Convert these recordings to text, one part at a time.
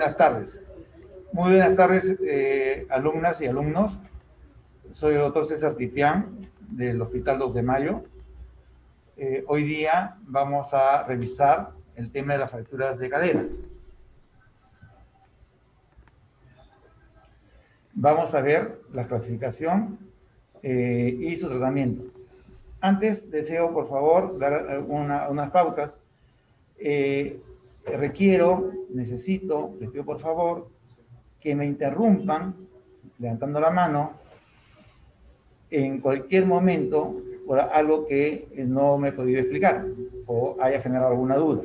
Buenas tardes. Muy buenas tardes, alumnas y alumnos. Soy el doctor César Tipián, del Hospital 2 de Mayo. Hoy día vamos a revisar el tema de las fracturas de cadera. Vamos a ver la clasificación y su tratamiento. Antes, deseo, por favor, dar unas pautas. Necesito, les pido por favor, que me interrumpan levantando la mano en cualquier momento por algo que no me he podido explicar o haya generado alguna duda.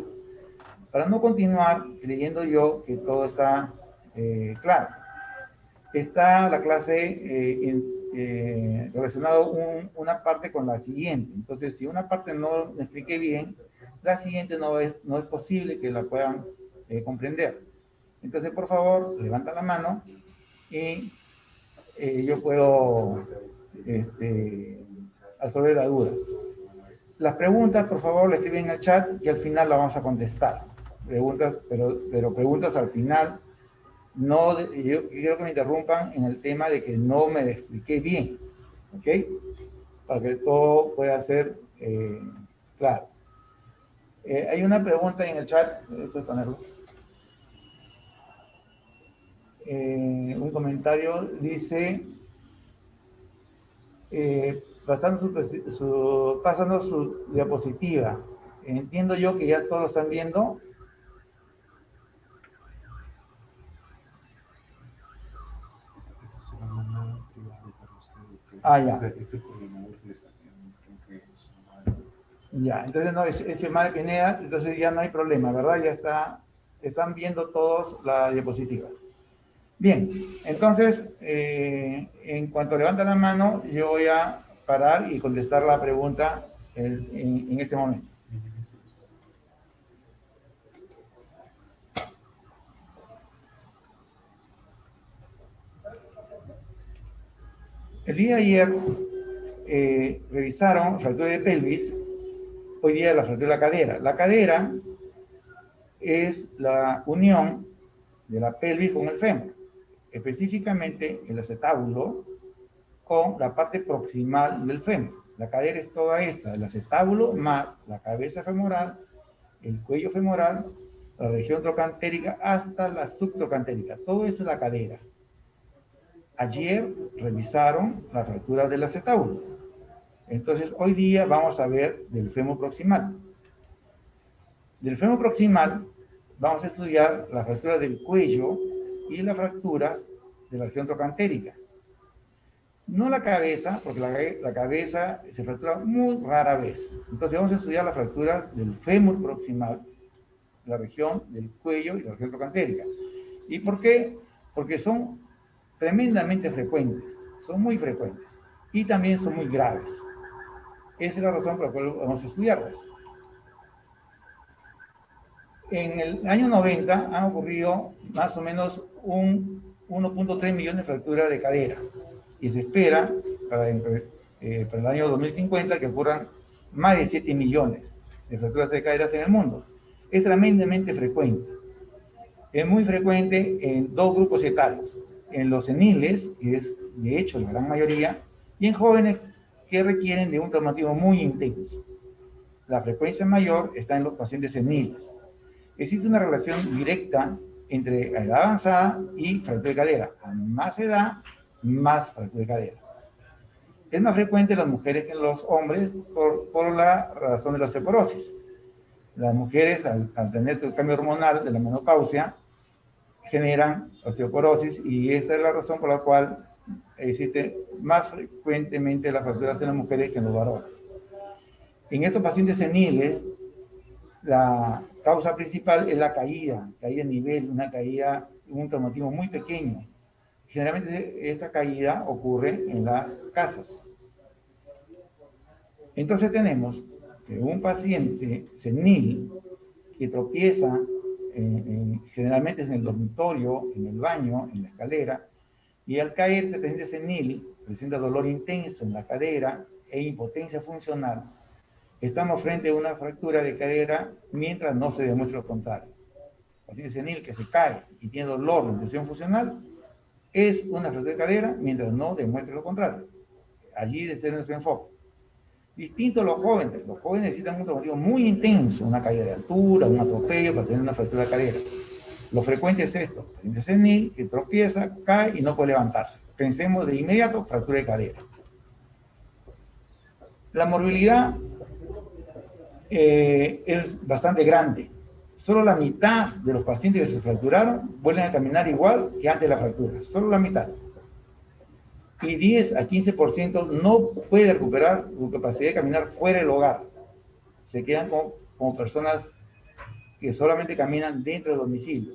Para no continuar creyendo yo que todo está claro. Está la clase relacionado una parte con la siguiente. Entonces, si una parte no me expliqué bien, la siguiente no es posible que la puedan comprender. Entonces, por favor, levanta la mano y yo puedo resolver la duda. Las preguntas, por favor, las escriben en el chat y al final las vamos a contestar. Preguntas, pero preguntas al final. No, yo quiero que me interrumpan en el tema de que no me expliqué bien, ¿ok? Para que todo pueda ser claro. Hay una pregunta en el chat, ¿puedes ponerlo? Un comentario dice, pasando su diapositiva. Entiendo yo que ya todos lo están viendo. Ah, ya. Ya, entonces no, es Xiomara Pineda, entonces ya no hay problema, ¿verdad? Ya están viendo todos la diapositiva. Bien, entonces, en cuanto levantan la mano, yo voy a parar y contestar la pregunta en este momento. El día de ayer revisaron fractura de pelvis, hoy día la fractura de la cadera. La cadera es la unión de la pelvis con el fémur, específicamente el acetábulo con la parte proximal del fémur. La cadera es toda esta, el acetábulo más la cabeza femoral, el cuello femoral, la región trocantérica hasta la subtrocantérica. Todo esto es la cadera. Ayer revisaron la fractura del acetábulo. Entonces, hoy día vamos a ver del fémur proximal. Del fémur proximal vamos a estudiar la fractura del cuello y las fracturas de la región trocantérica. No la cabeza, porque la cabeza se fractura muy rara vez. Entonces vamos a estudiar la fractura del fémur proximal, la región del cuello y la región trocantérica. ¿Y por qué? Porque son tremendamente frecuentes, son muy frecuentes y también son muy graves. Esa es la razón por la cual vamos a estudiarlas. En el año 90 han ocurrido más o menos 1.3 millones de fracturas de cadera y se espera para el año 2050 que ocurran más de 7 millones de fracturas de caderas en el mundo. Es tremendamente frecuente. Es muy frecuente en dos grupos etarios, en los seniles, que es de hecho la gran mayoría, y en jóvenes que requieren de un traumatismo muy intenso. La frecuencia mayor está en los pacientes seniles. Existe una relación directa entre edad avanzada y fractura de cadera. A más edad, más fractura de cadera. Es más frecuente en las mujeres que en los hombres por la razón de la osteoporosis. Las mujeres, al tener el cambio hormonal de la menopausia, generan osteoporosis y esta es la razón por la cual existe más frecuentemente las fracturas en las mujeres que en los varones. En estos pacientes seniles, la causa principal es la caída de nivel, una caída, un traumatismo muy pequeño. Generalmente esta caída ocurre en las casas. Entonces tenemos que un paciente senil que tropieza, generalmente es en el dormitorio, en el baño, en la escalera, y al caer este paciente senil presenta dolor intenso en la cadera e impotencia funcional. Estamos frente a una fractura de cadera mientras no se demuestre lo contrario. paciente senil que se cae y tiene dolor de intención funcional, es una fractura de cadera mientras no demuestre lo contrario. Allí debe ser nuestro enfoque. Distinto a los jóvenes. Los jóvenes necesitan un traumatismo muy intenso, una caída de altura, un atropello para tener una fractura de cadera. Lo frecuente es esto, paciente senil que tropieza, cae y no puede levantarse. Pensemos de inmediato fractura de cadera. La morbilidad es bastante grande. Solo la mitad de los pacientes que se fracturaron vuelven a caminar igual que antes de la fractura. Solo la mitad. Y 10 a 15% no puede recuperar su capacidad de caminar fuera del hogar. Se quedan como personas que solamente caminan dentro del domicilio.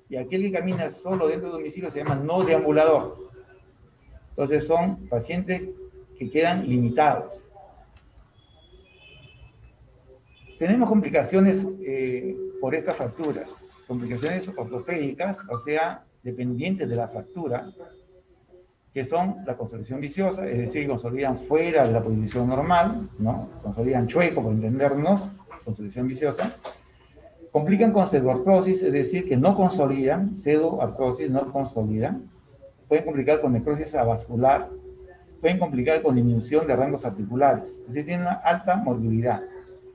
Y aquel que camina solo dentro del domicilio se llama no deambulador. Entonces son pacientes que quedan limitados. Tenemos complicaciones por estas fracturas, complicaciones ortopédicas, o sea, dependientes de la fractura, que son la consolidación viciosa, es decir, consolidan fuera de la posición normal, ¿no? Consolidan chueco, por entendernos, consolidación viciosa. Complican con pseudoartrosis, es decir, que no consolidan, pseudoartrosis no consolidan. Pueden complicar con necrosis avascular, pueden complicar con disminución de rangos articulares, es decir, tienen una alta morbilidad.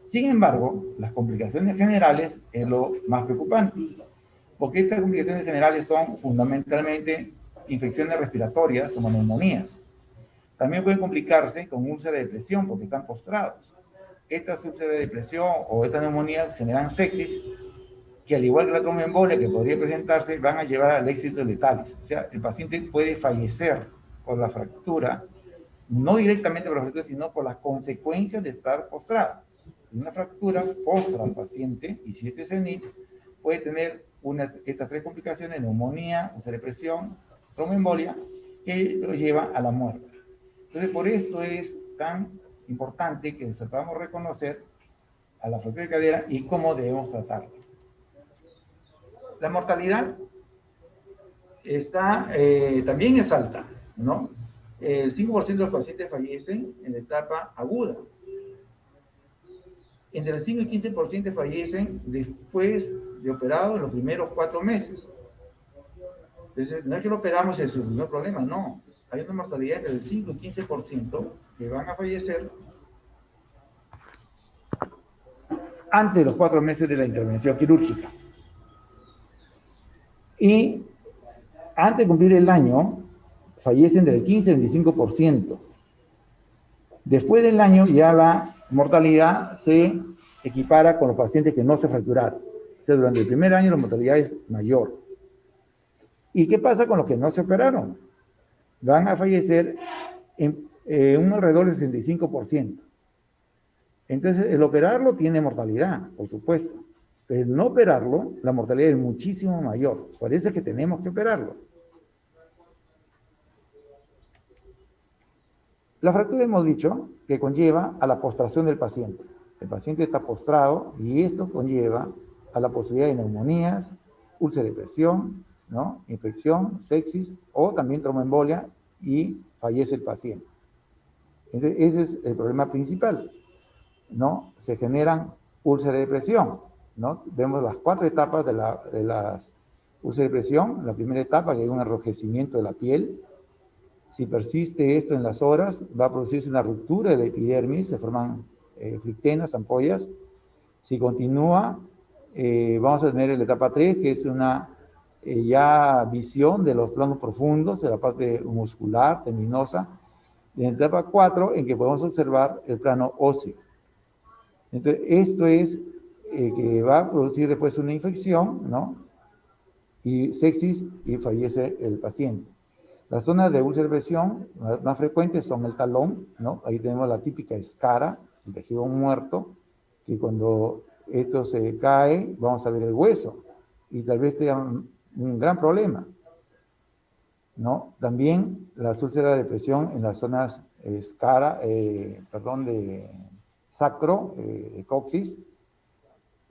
Sin embargo, las complicaciones generales es lo más preocupante, porque estas complicaciones generales son fundamentalmente infecciones respiratorias como neumonías. También pueden complicarse con úlcera de presión porque están postrados. Estas úlceras de presión o estas neumonías generan sepsis que, al igual que la tromboembolia que podría presentarse, van a llevar al éxito letales. O sea, el paciente puede fallecer por la fractura, no directamente por la fractura, sino por las consecuencias de estar postrado. Una fractura postra al paciente, y si es senil, puede tener estas tres complicaciones: neumonía, úlcera de presión, tromboembolia, que lo lleva a la muerte. Entonces, por esto es tan importante que sepamos reconocer a la fractura de cadera y cómo debemos tratarla. La mortalidad también es alta, ¿no? El 5% de los pacientes fallecen en la etapa aguda. Entre el 5 y 15% fallecen después de operado en los primeros 4 meses. Entonces, no es que lo operamos y se solucionó el problema, no. Hay una mortalidad entre el 5 y 15% que van a fallecer antes de los 4 meses de la intervención quirúrgica. Y antes de cumplir el año, fallecen del 15 al 25%. Después del año, ya la mortalidad se equipara con los pacientes que no se fracturaron. O sea, durante el primer año la mortalidad es mayor. ¿Y qué pasa con los que no se operaron? Van a fallecer en un alrededor del 65%. Entonces, el operarlo tiene mortalidad, por supuesto. Pero el no operarlo, la mortalidad es muchísimo mayor. Por eso es que tenemos que operarlo. La fractura hemos dicho que conlleva a la postración del paciente. El paciente está postrado y esto conlleva a la posibilidad de neumonías, úlcera de presión, ¿no? Infección, sepsis o también tromboembolia y fallece el paciente. Entonces, ese es el problema principal, ¿no? Se generan úlceras de presión, ¿no? Vemos las 4 etapas de las úlceras de presión. La primera etapa, que es un enrojecimiento de la piel. Si persiste esto en las horas, va a producirse una ruptura de la epidermis, se forman flictenas, ampollas. Si continúa, vamos a tener la etapa 3, que es una ya visión de los planos profundos, de la parte muscular, tendinosa. Y en la etapa 4, en que podemos observar el plano óseo. Entonces, esto es que va a producir después una infección, ¿no? Y sepsis y fallece el paciente. Las zonas de úlcera de presión más frecuentes son el talón, ¿no? Ahí tenemos la típica escara, el tejido muerto, que cuando esto se cae, vamos a ver el hueso, y tal vez tenga un gran problema, ¿no? También las úlceras de presión en las zonas de sacro, de coxis,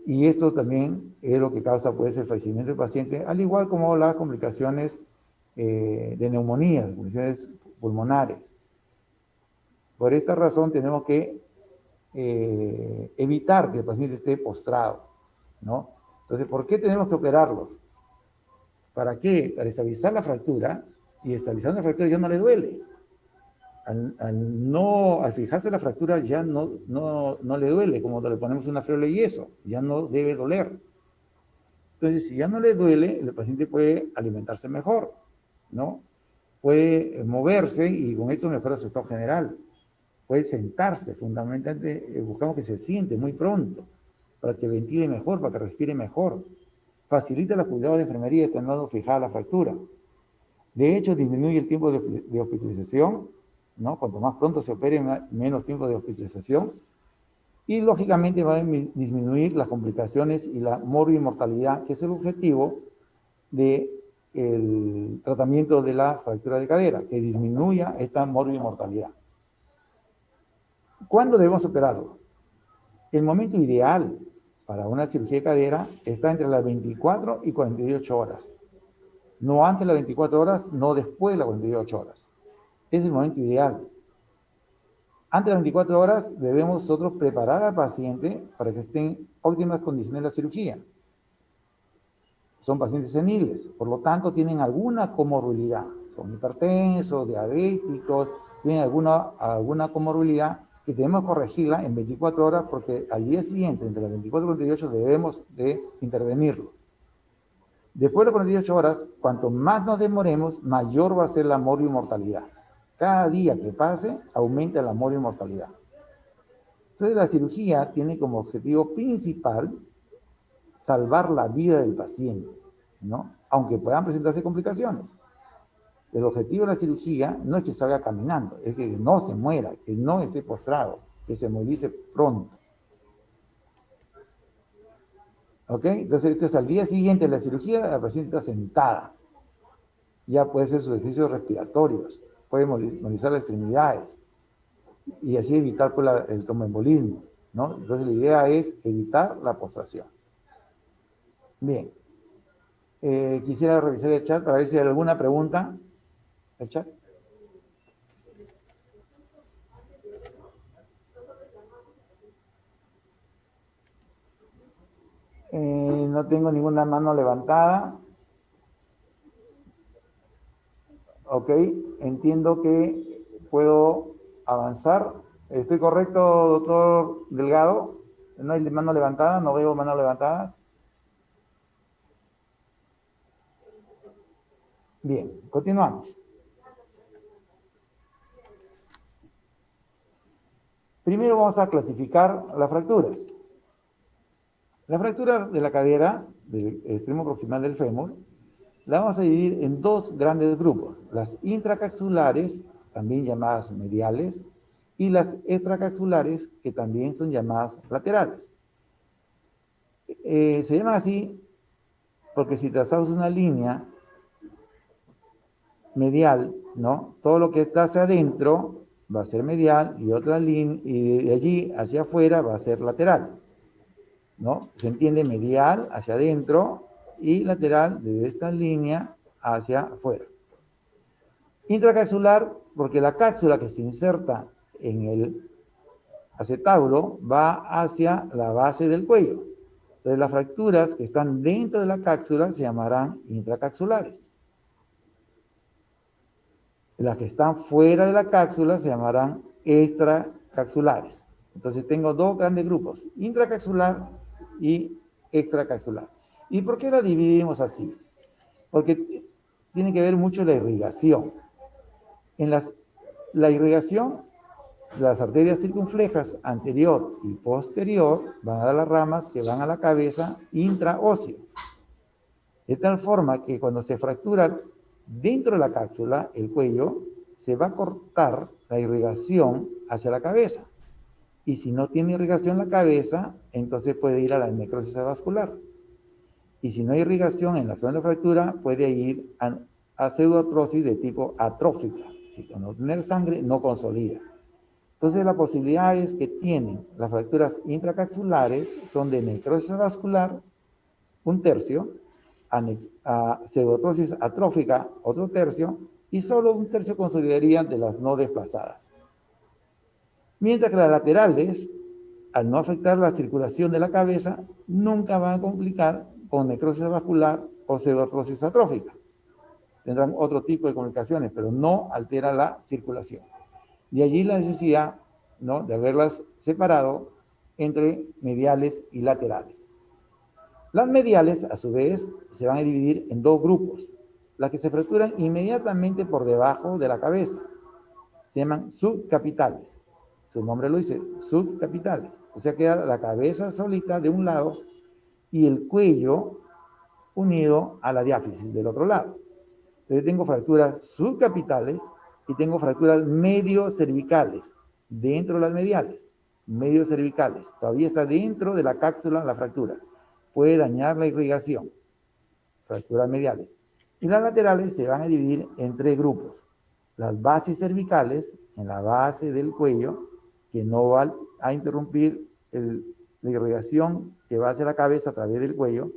y esto también es lo que causa, pues, el fallecimiento del paciente, al igual como las complicaciones de neumonía, complicaciones pulmonares. Por esta razón tenemos que evitar que el paciente esté postrado, ¿no? Entonces, ¿por qué tenemos que operarlos? ¿Para qué? Para estabilizar la fractura, y estabilizando la fractura ya no le duele. Al fijarse la fractura ya no le duele, como le ponemos una férula de yeso, ya no debe doler. Entonces, si ya no le duele, el paciente puede alimentarse mejor, ¿no? Puede moverse y con esto mejora su estado general. Puede sentarse, fundamentalmente buscamos que se siente muy pronto, para que ventile mejor, para que respire mejor. Facilita los cuidados de enfermería estando fijada la fractura. De hecho, disminuye el tiempo de hospitalización, ¿no? Cuanto más pronto se opere, menos tiempo de hospitalización. Y lógicamente va a disminuir las complicaciones y la morbimortalidad, que es el objetivo del tratamiento de la fractura de cadera, que disminuya esta morbimortalidad. ¿Cuándo debemos operarlo? El momento ideal para una cirugía de cadera está entre las 24 y 48 horas. No antes de las 24 horas, no después de las 48 horas. Es el momento ideal. Antes de las 24 horas debemos nosotros preparar al paciente para que esté en óptimas condiciones de la cirugía. Son pacientes seniles, por lo tanto tienen alguna comorbilidad. Son hipertensos, diabéticos, tienen alguna comorbilidad que debemos corregirla en 24 horas porque al día siguiente, entre las 24 y 48, debemos de intervenirlo. Después de las 48 horas, cuanto más nos demoremos, mayor va a ser la morbimortalidad. Cada día que pase, aumenta la morbimortalidad. Entonces, la cirugía tiene como objetivo principal salvar la vida del paciente, ¿no? Aunque puedan presentarse complicaciones. El objetivo de la cirugía no es que salga caminando, es que no se muera, que no esté postrado, que se movilice pronto. ¿Ok? Entonces al día siguiente de la cirugía, la paciente está sentada. Ya puede ser sus ejercicios respiratorios, puede movilizar las extremidades y así evitar pues, el tromboembolismo, ¿no? Entonces la idea es evitar la postración. Bien. Quisiera revisar el chat para ver si hay alguna pregunta. ¿El chat? No tengo ninguna mano levantada. Ok, entiendo que puedo avanzar. ¿Estoy correcto, doctor Delgado? ¿No hay mano levantada? ¿No veo manos levantadas? Bien, continuamos. Primero vamos a clasificar las fracturas. La fractura de la cadera, del extremo proximal del fémur, la vamos a dividir en dos grandes grupos. Las intracaxulares, también llamadas mediales, y las extracaxulares, que también son llamadas laterales. Se llaman así porque si trazamos una línea medial, ¿no? Todo lo que está hacia adentro va a ser medial y otra línea, y de allí hacia afuera va a ser lateral, ¿no? Se entiende medial hacia adentro y lateral desde esta línea hacia afuera. Intracaxular, porque la cápsula que se inserta en el acetábulo va hacia la base del cuello. Entonces las fracturas que están dentro de la cápsula se llamarán intracaxulares. Las que están fuera de la cápsula se llamarán extracaxulares. Entonces tengo dos grandes grupos, intracaxular y extracaxular. ¿Y por qué la dividimos así? Porque tiene que ver mucho la irrigación. La irrigación, las arterias circunflejas anterior y posterior van a dar las ramas que van a la cabeza intraóseo. De tal forma que cuando se fractura dentro de la cápsula, el cuello, se va a cortar la irrigación hacia la cabeza. Y si no tiene irrigación la cabeza, entonces puede ir a la necrosis vascular. Y si no hay irrigación en la zona de fractura, puede ir a pseudoartrosis de tipo atrófica. Si no tener sangre, no consolida. Entonces, las posibilidades que tienen las fracturas intracaxulares son de necrosis vascular, 1/3, a pseudoartrosis atrófica, otro tercio, y solo 1/3 consolidarían de las no desplazadas. Mientras que las laterales, al no afectar la circulación de la cabeza, nunca van a complicar o necrosis vascular o pseudoartrosis atrófica. Tendrán otro tipo de complicaciones, pero no altera la circulación. De allí la necesidad, ¿no?, de haberlas separado entre mediales y laterales. Las mediales, a su vez, se van a dividir en dos grupos. Las que se fracturan inmediatamente por debajo de la cabeza. Se llaman subcapitales. Su nombre lo dice, subcapitales. O sea, queda la cabeza solita de un lado y el cuello unido a la diáfisis del otro lado. Entonces tengo fracturas subcapitales y tengo fracturas medio cervicales, dentro de las mediales, medio cervicales. Todavía está dentro de la cápsula la fractura. Puede dañar la irrigación, fracturas mediales. Y las laterales se van a dividir en tres grupos. Las bases cervicales, en la base del cuello, que no va a interrumpir la irrigación que va hacia la cabeza a través del cuello.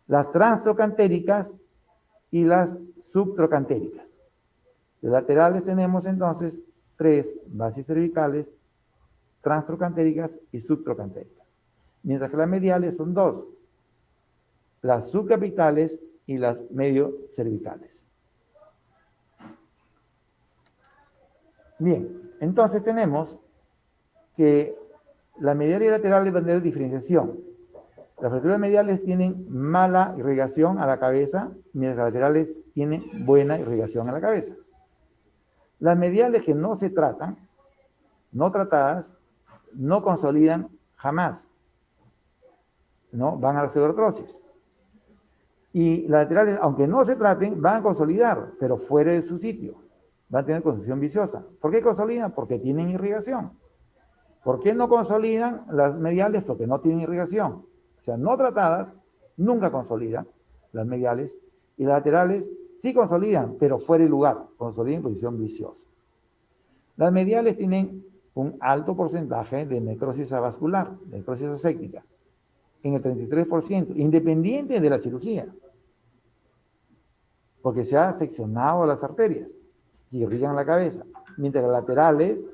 Las transtrocantéricas y las subtrocantéricas. De laterales tenemos entonces tres bases cervicales, transtrocantéricas y subtrocantéricas. Mientras que las mediales son dos, las subcapitales y las medio cervicales. Bien, entonces tenemos que las mediales y laterales van a tener diferenciación. Las fracturas mediales tienen mala irrigación a la cabeza, mientras las laterales tienen buena irrigación a la cabeza. Las mediales que no se tratan, no tratadas, no consolidan jamás, ¿no? Van a la pseudoartrosis. Y las laterales, aunque no se traten, van a consolidar, pero fuera de su sitio. Van a tener construcción viciosa. ¿Por qué consolidan? Porque tienen irrigación. ¿Por qué no consolidan las mediales? Porque no tienen irrigación. O sea, no tratadas, nunca consolidan las mediales. Y las laterales sí consolidan, pero fuera de lugar. Consolidan en posición viciosa. Las mediales tienen un alto porcentaje de necrosis avascular, de necrosis aséptica, en el 33%, independiente de la cirugía. Porque se ha seccionado las arterias que irrigan la cabeza. Mientras que las laterales,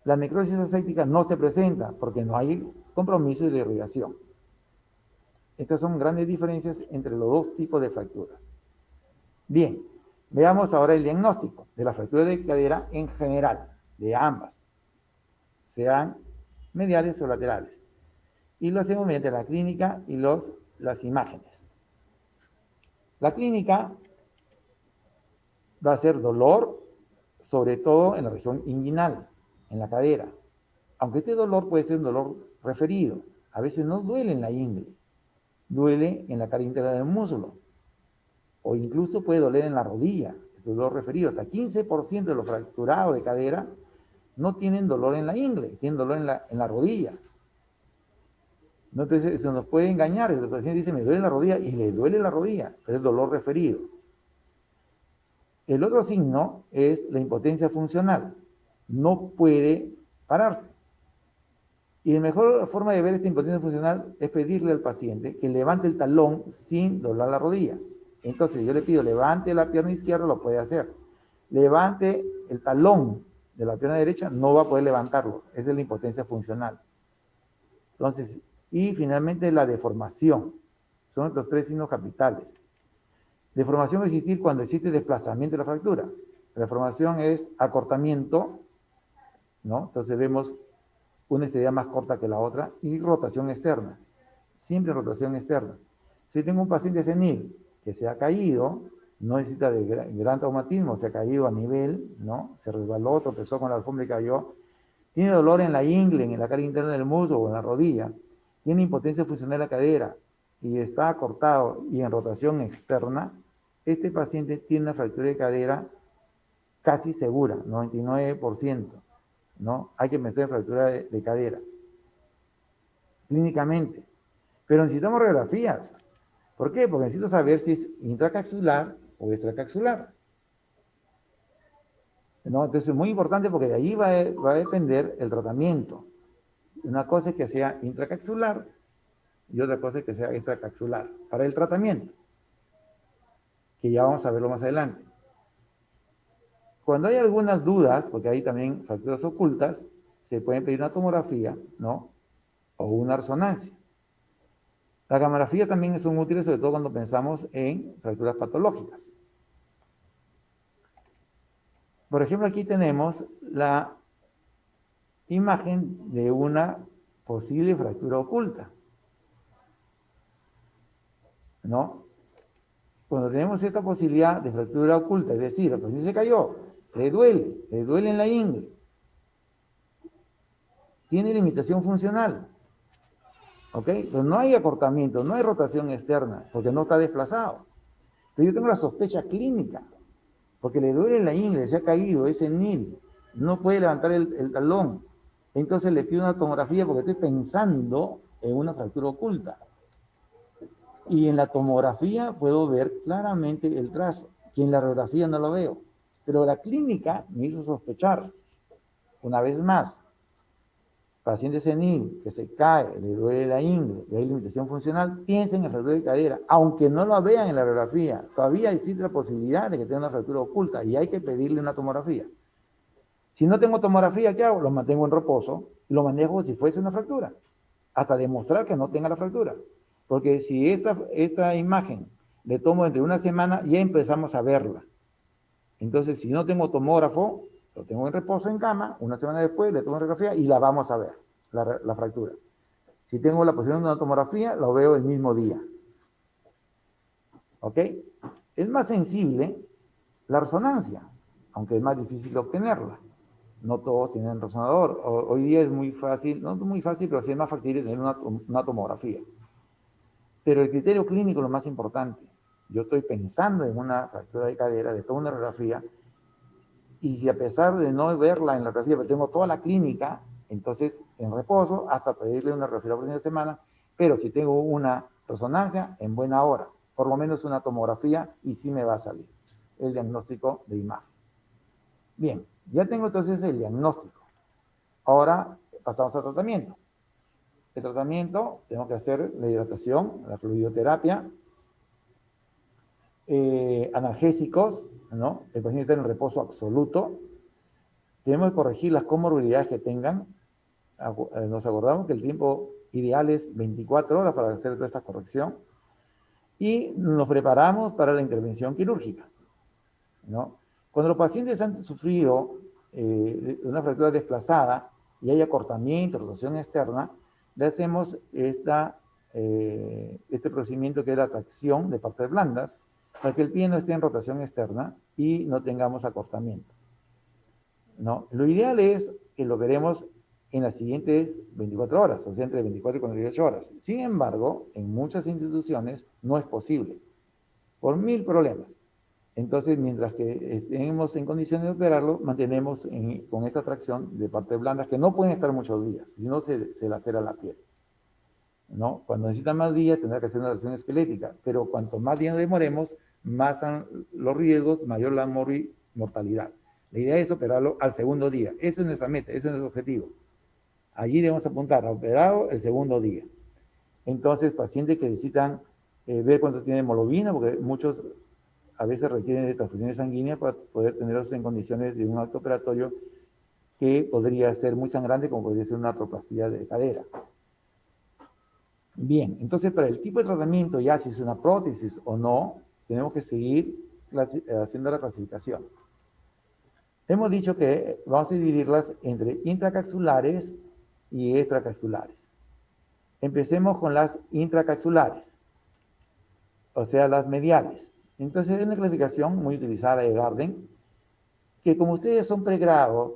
la necrosis aséptica no se presenta porque no hay compromiso de la irrigación. Estas son grandes diferencias entre los dos tipos de fracturas. Bien, veamos ahora el diagnóstico de la fractura de cadera en general, de ambas, sean mediales o laterales. Y lo hacemos mediante la clínica y las imágenes. La clínica va a ser dolor, sobre todo en la región inguinal, en la cadera. Aunque este dolor puede ser un dolor referido, a veces no duele en la ingle, duele en la cara interna del muslo, o incluso puede doler en la rodilla, el dolor referido. Hasta 15% de los fracturados de cadera no tienen dolor en la ingle, tienen dolor en la rodilla. ¿No? Entonces se nos puede engañar, el paciente dice, me duele la rodilla, y le duele la rodilla, pero es dolor referido. El otro signo es la impotencia funcional. No puede pararse. Y la mejor forma de ver esta impotencia funcional es pedirle al paciente que levante el talón sin doblar la rodilla. Entonces yo le pido, levante la pierna izquierda, lo puede hacer. Levante el talón de la pierna derecha, no va a poder levantarlo. Esa es la impotencia funcional. Entonces, y finalmente la deformación. Son los tres signos capitales. Deformación va a existir cuando existe desplazamiento de la fractura. La deformación es acortamiento, ¿no? Entonces vemos una extremidad más corta que la otra, y rotación externa. Siempre rotación externa. Si tengo un paciente senil que se ha caído, no necesita de gran traumatismo, se ha caído a nivel, ¿no? Se resbaló, tropezó con la alfombra y cayó. Tiene dolor en la ingle, en la cara interna del muslo o en la rodilla. Tiene impotencia funcional de la cadera y está acortado y en rotación externa. Este paciente tiene una fractura de cadera casi segura, 99%, ¿no? Hay que pensar en fractura de cadera, clínicamente. Pero necesitamos radiografías. ¿Por qué? Porque necesito saber si es intracapsular o extracapsular. ¿No? Entonces es muy importante porque de ahí va a depender el tratamiento. Una cosa es que sea intracapsular y otra cosa es que sea extracapsular para el tratamiento, que ya vamos a verlo más adelante. Cuando hay algunas dudas, porque hay también fracturas ocultas, se puede pedir una tomografía, ¿no? O una resonancia. Las gamografías también son útiles, sobre todo cuando pensamos en fracturas patológicas. Por ejemplo, aquí tenemos la imagen de una posible fractura oculta, ¿no? Cuando tenemos esta posibilidad de fractura oculta, es decir, la paciente se cayó, le duele en la ingle, tiene limitación funcional, ¿ok? Pero no hay acortamiento, no hay rotación externa, porque no está desplazado. Entonces yo tengo la sospecha clínica, porque le duele en la ingle, se ha caído, es senil, no puede levantar el talón. Entonces le pido una tomografía porque estoy pensando en una fractura oculta. Y en la tomografía puedo ver claramente el trazo, que en la radiografía no lo veo. Pero la clínica me hizo sospechar, una vez más, paciente senil que se cae, le duele la ingle y hay limitación funcional, piensen en fractura de cadera, aunque no lo vean en la radiografía, todavía existe la posibilidad de que tenga una fractura oculta y hay que pedirle una tomografía. Si no tengo tomografía, ¿qué hago? Lo mantengo en reposo y lo manejo como si fuese una fractura, hasta demostrar que no tenga la fractura. Porque si esta imagen le tomo entre una semana, ya empezamos a verla. Entonces, si no tengo tomógrafo, lo tengo en reposo en cama, una semana después le tomo radiografía y la vamos a ver, la fractura. Si tengo la posición de una tomografía, lo veo el mismo día. ¿Ok? Es más sensible la resonancia, aunque es más difícil obtenerla. No todos tienen resonador. Hoy día es muy fácil, no muy fácil, pero sí es más factible tener una tomografía. Pero el criterio clínico es lo más importante. Yo estoy pensando en una fractura de cadera, le tomo una radiografía, y si a pesar de no verla en la radiografía, pero tengo toda la clínica, entonces en reposo, hasta pedirle una radiografía la próxima semana, pero si tengo una resonancia, en buena hora, por lo menos una tomografía, y sí me va a salir el diagnóstico de imagen. Bien, ya tengo entonces el diagnóstico. Ahora pasamos al tratamiento. El tratamiento, tengo que hacer la hidratación, la fluidoterapia, analgésicos, ¿no? El paciente está en reposo absoluto. Tenemos que corregir las comorbilidades que tengan. Nos acordamos que el tiempo ideal es 24 horas para hacer toda esta corrección. Y nos preparamos para la intervención quirúrgica, ¿no? Cuando los pacientes han sufrido una fractura desplazada y hay acortamiento, rotación externa, le hacemos este procedimiento que es la tracción de partes blandas para que el pie no esté en rotación externa y no tengamos acortamiento, ¿no? Lo ideal es que lo veremos en las siguientes 24 horas, o sea, entre 24 y 48 horas. Sin embargo, en muchas instituciones no es posible, por 1000 problemas. Entonces, mientras que estemos en condiciones de operarlo, mantenemos con esta tracción de partes blandas que no pueden estar muchos días, si no se lacera la piel, ¿no? Cuando necesita más días tendrá que hacer una tracción esquelética, pero cuanto más días demoremos, más son los riesgos, mayor la mortalidad. La idea es operarlo al segundo día. Esa es nuestra meta, ese es nuestro objetivo. Allí debemos apuntar a operado el segundo día. Entonces, pacientes que necesitan ver cuánto tiene hemoglobina, porque muchos a veces requieren de transfusiones sanguíneas para poder tenerlos en condiciones de un acto operatorio que podría ser muy sangrante, como podría ser una artroplastia de cadera. Bien, entonces para el tipo de tratamiento, ya si es una prótesis o no, tenemos que seguir haciendo la clasificación. Hemos dicho que vamos a dividirlas entre intracapsulares y extracapsulares. Empecemos con las intracapsulares, o sea, las mediales. Entonces, es una clasificación muy utilizada de Garden, que como ustedes son pregrado,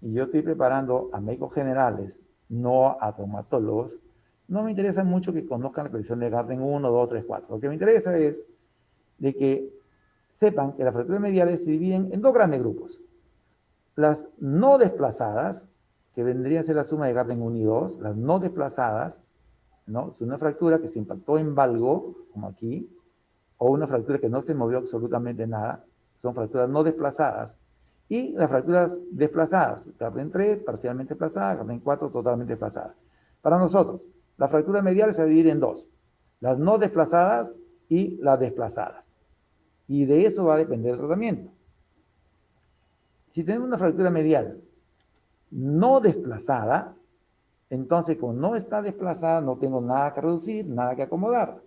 y yo estoy preparando a médicos generales, no a traumatólogos, no me interesa mucho que conozcan la clasificación de Garden 1, 2, 3, 4. Lo que me interesa es de que sepan que las fracturas mediales se dividen en dos grandes grupos. Las no desplazadas, que vendrían a ser la suma de Garden 1 y 2, las no desplazadas, ¿no? Es una fractura que se impactó en valgo, como aquí, o una fractura que no se movió absolutamente nada, son fracturas no desplazadas. Y las fracturas desplazadas, Garden 3, parcialmente desplazada, Garden 4, totalmente desplazada. Para nosotros, las fracturas mediales se dividen en dos, las no desplazadas y las desplazadas. Y de eso va a depender el tratamiento. Si tenemos una fractura medial no desplazada, Entonces, como no está desplazada, no tengo nada que reducir, nada que acomodar.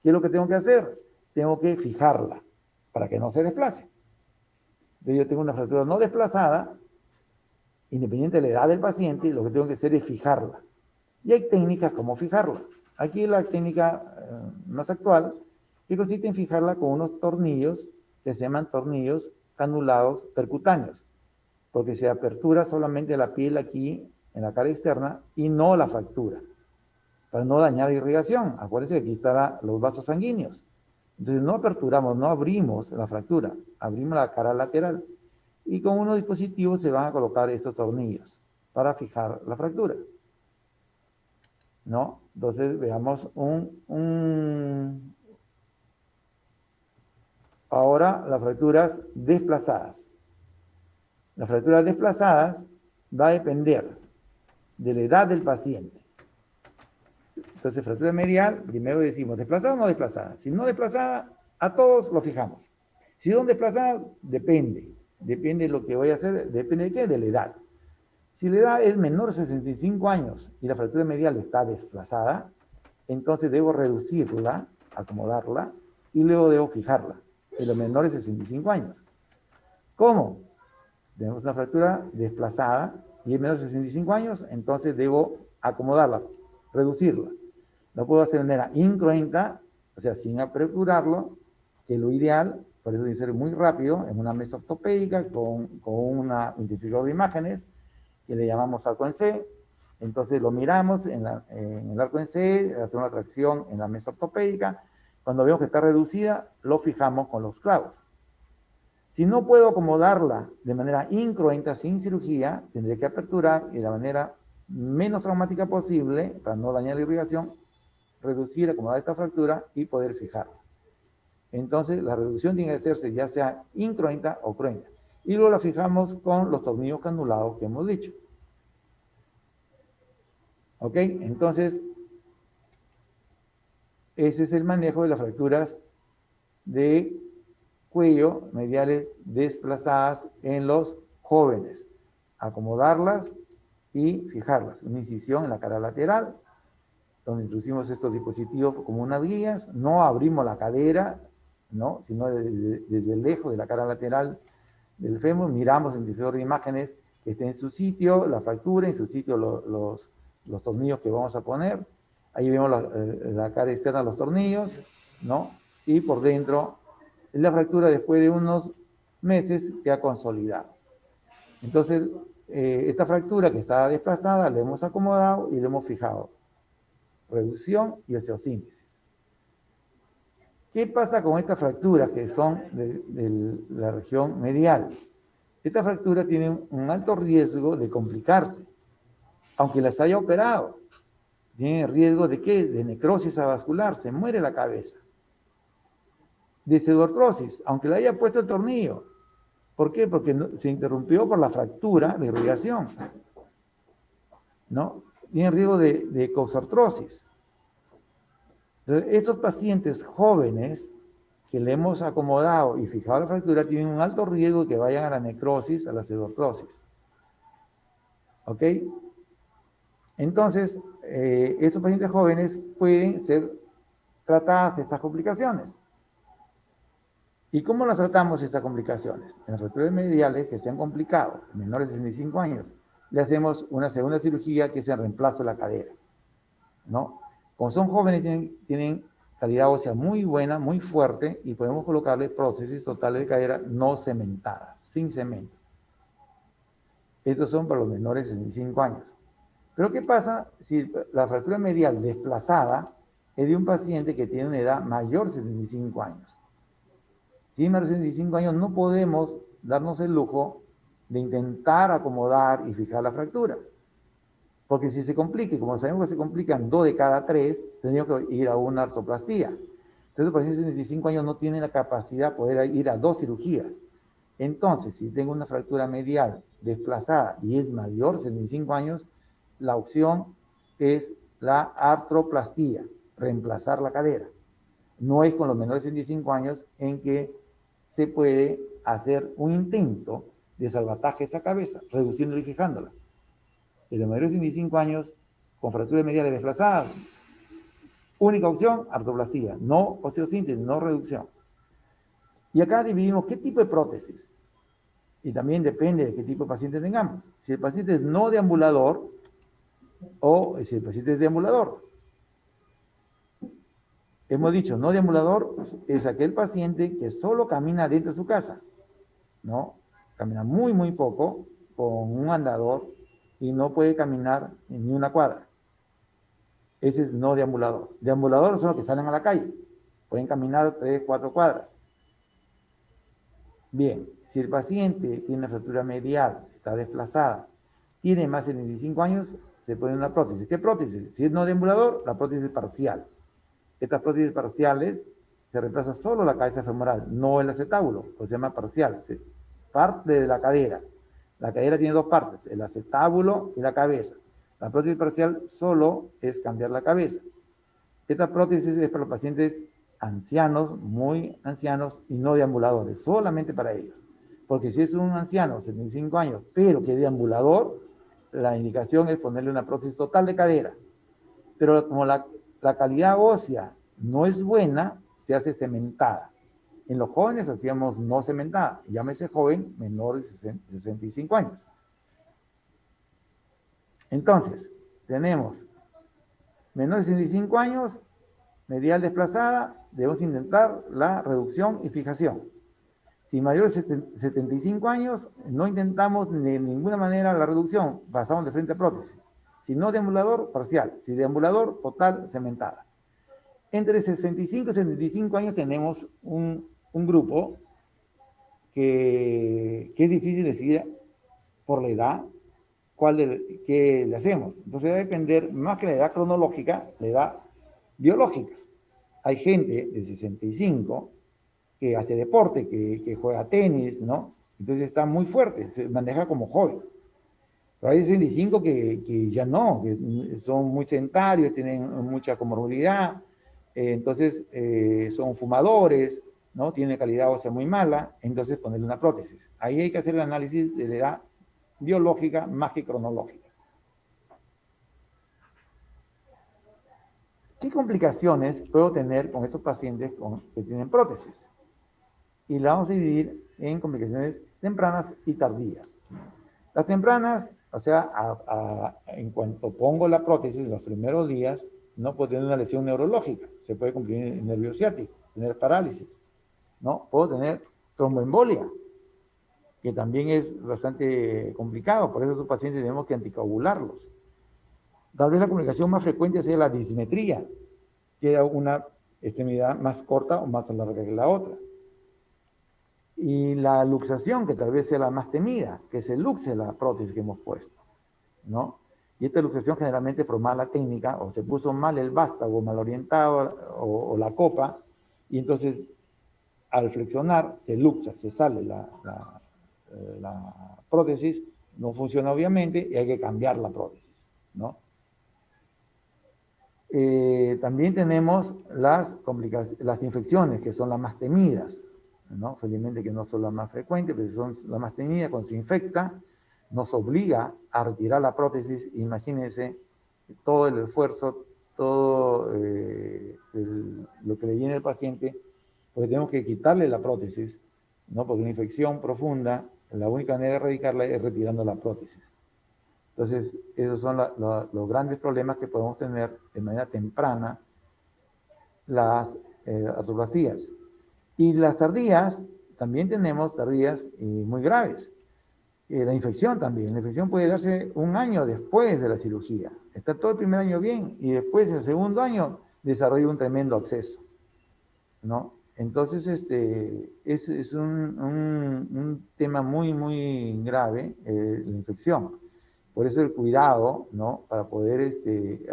¿Qué es lo que tengo que hacer? Tengo que fijarla para que no se desplace. Entonces, yo tengo una fractura no desplazada, independiente de la edad del paciente, lo que tengo que hacer es fijarla. Y hay técnicas como fijarla. Aquí la técnica más actual, que consiste en fijarla con unos tornillos que se llaman tornillos canulados percutáneos, porque se apertura solamente la piel aquí en la cara externa y no la fractura, para no dañar la irrigación. Acuérdense que aquí están los vasos sanguíneos. Entonces no aperturamos, no abrimos la fractura, abrimos la cara lateral. Y con unos dispositivos se van a colocar estos tornillos para fijar la fractura, ¿no? Entonces veamos ahora las fracturas desplazadas. Las fracturas desplazadas va a depender de la edad del paciente. Entonces, fractura medial, primero decimos, ¿desplazada o no desplazada? Si no desplazada, a todos lo fijamos. Si son desplazadas, depende. Depende de lo que voy a hacer, depende de qué, de la edad. Si la edad es menor de 65 años y la fractura medial está desplazada, entonces debo reducirla, acomodarla, y luego debo fijarla en los menores de 65 años. ¿Cómo? Tenemos una fractura desplazada y es menor de 65 años, entonces debo acomodarla, reducirla. Lo puedo hacer de manera incruenta, o sea, sin apresurarlo, que es lo ideal, por eso tiene que ser muy rápido, en una mesa ortopédica con un identificador de imágenes, que le llamamos arco en C. Entonces lo miramos en el arco en C, hacemos una tracción en la mesa ortopédica. Cuando vemos que está reducida, lo fijamos con los clavos. Si no puedo acomodarla de manera incruenta, sin cirugía, tendré que aperturar y de la manera menos traumática posible, para no dañar la irrigación, reducir, acomodar esta fractura y poder fijarla. Entonces, la reducción tiene que hacerse ya sea incruenta o cruenta. Y luego la fijamos con los tornillos canulados que hemos dicho. ¿Ok? Entonces, ese es el manejo de las fracturas de cuello mediales desplazadas en los jóvenes. Acomodarlas y fijarlas. Una incisión en la cara lateral, donde introducimos estos dispositivos como unas guías. No abrimos la cadera, ¿no? Sino desde lejos de la cara lateral del fémur, miramos el identificador de imágenes que esté en su sitio, la fractura, en su sitio los tornillos que vamos a poner. Ahí vemos la cara externa de los tornillos, ¿no? Y por dentro, la fractura después de unos meses queda consolidada. Entonces, esta fractura que está desplazada la hemos acomodado y la hemos fijado. Reducción y osteosíntesis. ¿Qué pasa con estas fracturas que son de la región medial? Estas fracturas tienen un alto riesgo de complicarse, aunque las haya operado. Tienen riesgo de ¿qué? De necrosis avascular, se muere la cabeza. De pseudoartrosis, aunque le haya puesto el tornillo. ¿Por qué? Porque se interrumpió por la fractura de irrigación, ¿no? Tienen riesgo de coxartrosis. Entonces, estos pacientes jóvenes que le hemos acomodado y fijado la fractura tienen un alto riesgo de que vayan a la necrosis, a la pseudoartrosis. ¿Ok? Entonces, estos pacientes jóvenes pueden ser tratadas estas complicaciones. ¿Y cómo las tratamos estas complicaciones? En las fracturas mediales que se han complicado, en menores de 65 años, le hacemos una segunda cirugía que es el reemplazo de la cadera, ¿no? Como son jóvenes, tienen calidad ósea muy buena, muy fuerte, y podemos colocarle prótesis totales de cadera no cementadas, sin cemento. Estos son para los menores de 65 años. Pero ¿qué pasa si la fractura medial desplazada es de un paciente que tiene una edad mayor de 75 años? Si es mayor de 75 años no podemos darnos el lujo de intentar acomodar y fijar la fractura. Porque si se complica, y como sabemos que se complican 2 de cada 3, tendríamos que ir a una artroplastía. Entonces, los pacientes de 75 años no tienen la capacidad de poder ir a 2 cirugías. Entonces, si tengo una fractura medial desplazada y es mayor de 75 años, la opción es la artroplastía, reemplazar la cadera. No es con los menores de 65 años en que se puede hacer un intento de salvataje de esa cabeza, reduciéndola y fijándola. En los mayores de 65 años con fracturas mediales desplazadas. Única opción, artroplastía, no osteosíntesis, no reducción. Y acá dividimos qué tipo de prótesis. Y también depende de qué tipo de paciente tengamos. Si el paciente es no deambulador o si el paciente es deambulador. Hemos dicho, no deambulador es aquel paciente que solo camina dentro de su casa, ¿no? Camina muy, muy poco con un andador y no puede caminar en ni una cuadra. Ese es no deambulador. Deambuladores son los que salen a la calle. Pueden caminar 3, 4 cuadras. Bien, si el paciente tiene una fractura medial, está desplazada, tiene más de 25 años, se pone una prótesis. ¿Qué prótesis? Si es no deambulador, la prótesis parcial. Estas prótesis parciales se reemplaza solo la cabeza femoral, no el acetábulo, pues se llama parcial. Parte de la cadera. La cadera tiene dos partes, el acetábulo y la cabeza. La prótesis parcial solo es cambiar la cabeza. Esta prótesis es para los pacientes ancianos, muy ancianos y no deambuladores, solamente para ellos. Porque si es un anciano, 75 años, pero que es deambulador, la indicación es ponerle una prótesis total de cadera. Pero como la calidad ósea no es buena, se hace cementada. En los jóvenes hacíamos no cementada, llámese joven menor de 65 años. Entonces, tenemos menor de 65 años, medial desplazada, debemos intentar la reducción y fijación. Si mayor de 75 años, no intentamos de ninguna manera la reducción, pasamos de frente a prótesis. Si no deambulador, parcial. Si deambulador, total, cementada. Entre 65 y 75 años tenemos un grupo que es difícil decidir por la edad qué le hacemos. Entonces va a depender más que la edad cronológica, la edad biológica. Hay gente de 65 que hace deporte, que juega tenis, ¿no? Entonces está muy fuerte, se maneja como joven. Pero hay 65 que ya no, que son muy sedentarios, tienen mucha comorbilidad, entonces son fumadores, ¿no? Tienen calidad ósea muy mala, entonces ponerle una prótesis. Ahí hay que hacer el análisis de la edad biológica más que cronológica. ¿Qué complicaciones puedo tener con estos pacientes que tienen prótesis? Y la vamos a dividir en complicaciones tempranas y tardías. Las tempranas, o sea, en cuanto pongo la prótesis en los primeros días, no puedo tener una lesión neurológica, se puede comprimir el nervio ciático, tener parálisis, ¿no? Puedo tener tromboembolia, que también es bastante complicado, por eso a esos pacientes tenemos que anticoagularlos. Tal vez la complicación más frecuente sea la dismetría, que es una extremidad más corta o más larga que la otra. Y la luxación, que tal vez sea la más temida, que se luxe la prótesis que hemos puesto, ¿no? Y esta luxación generalmente por mala técnica, o se puso mal el vástago, mal orientado, o la copa, y entonces al flexionar se luxa, se sale la prótesis, no funciona obviamente, y hay que cambiar la prótesis, ¿no? También tenemos las infecciones, que son las más temidas, ¿no? Felizmente que no son las más frecuentes, pero son las más temidas. Cuando se infecta, nos obliga a retirar la prótesis. Imagínense todo el esfuerzo, todo lo que le viene al paciente, porque tenemos que quitarle la prótesis, ¿no? Porque una infección profunda, la única manera de erradicarla es retirando la prótesis. Entonces, esos son los grandes problemas que podemos tener de manera temprana, las artroplastías. Y las tardías, también tenemos tardías muy graves. La infección también. La infección puede darse un año después de la cirugía. Está todo el primer año bien y después, el segundo año, desarrolla un tremendo absceso, ¿no? Entonces, es un tema muy, muy grave, la infección. Por eso el cuidado, ¿no? Para poder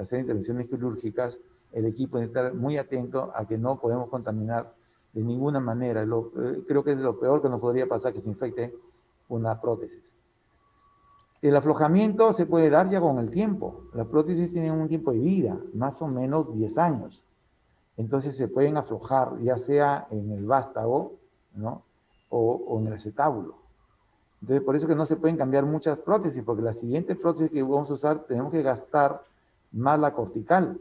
hacer intervenciones quirúrgicas, el equipo debe estar muy atento a que no podemos contaminar de ninguna manera. Creo que es lo peor que nos podría pasar, que se infecte una prótesis. El aflojamiento se puede dar ya con el tiempo. Las prótesis tienen un tiempo de vida, más o menos 10 años. Entonces se pueden aflojar, ya sea en el vástago, ¿no? o en el acetábulo. Entonces, por eso que no se pueden cambiar muchas prótesis, porque la siguiente prótesis que vamos a usar tenemos que gastar más la cortical.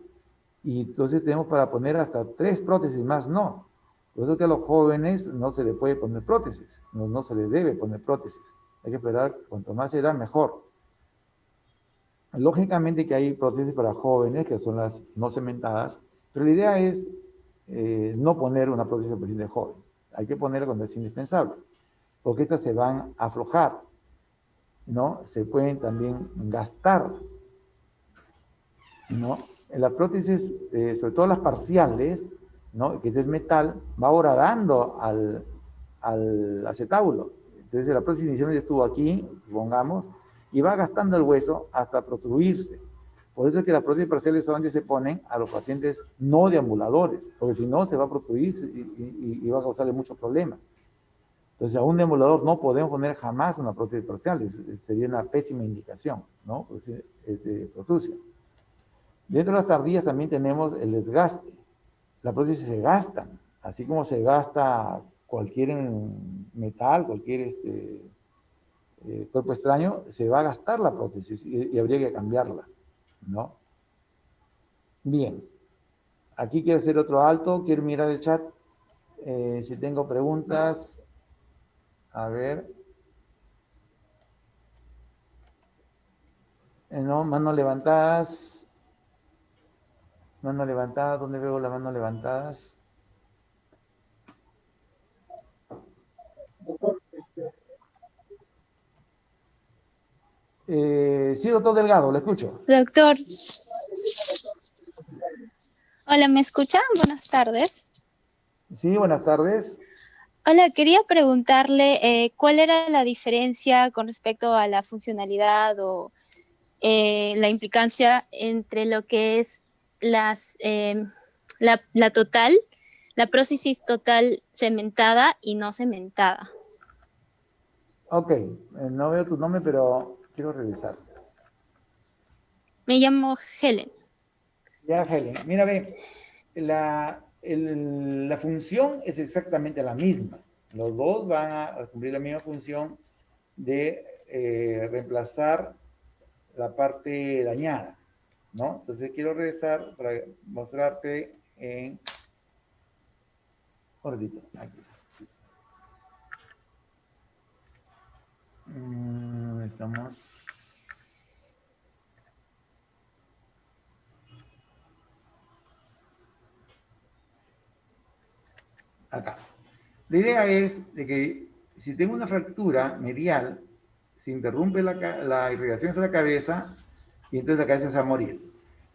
Y entonces tenemos para poner hasta 3 prótesis más, no. Por eso que a los jóvenes no se le puede poner prótesis, no se le debe poner prótesis. Hay que esperar, cuanto más edad, mejor. Lógicamente que hay prótesis para jóvenes, que son las no cementadas, pero la idea es no poner una prótesis al paciente joven. Hay que ponerla cuando es indispensable, porque estas se van a aflojar, ¿no? Se pueden también gastar, ¿no? En las prótesis, sobre todo las parciales, ¿no? Que es metal, va horadando al acetábulo. Entonces la prótesis inicialmente estuvo aquí, supongamos, y va gastando el hueso hasta protruirse. Por eso es que las prótesis parciales solamente se ponen a los pacientes no deambuladores, porque si no se va a protruir y va a causarle muchos problemas. Entonces a un deambulador no podemos poner jamás una prótesis parcial, sería una pésima indicación, ¿no? De protrusión. Dentro de las ardillas también tenemos el desgaste. Las prótesis se gastan, así como se gasta cualquier metal, cualquier cuerpo extraño, se va a gastar la prótesis y habría que cambiarla, ¿no? Bien, aquí quiero hacer otro alto, quiero mirar el chat, si tengo preguntas, a ver. No, manos levantadas. Manos levantadas, ¿dónde veo las manos levantadas? Sí, doctor Delgado, le escucho. Doctor, hola, ¿me escucha? Buenas tardes. Sí, buenas tardes. Hola, quería preguntarle cuál era la diferencia con respecto a la funcionalidad o la implicancia entre lo que es la total, la prótesis total cementada y no cementada. Ok, no veo tu nombre, pero quiero revisar. Me llamo Helen. Ya, Helen, mira, ve, la función es exactamente la misma. Los dos van a cumplir la misma función de reemplazar la parte dañada, ¿no? Entonces quiero regresar para mostrarte en... Gordito, aquí. Estamos... Acá. La idea es de que si tengo una fractura medial, se interrumpe la irrigación de la cabeza y entonces la cabeza se va a morir.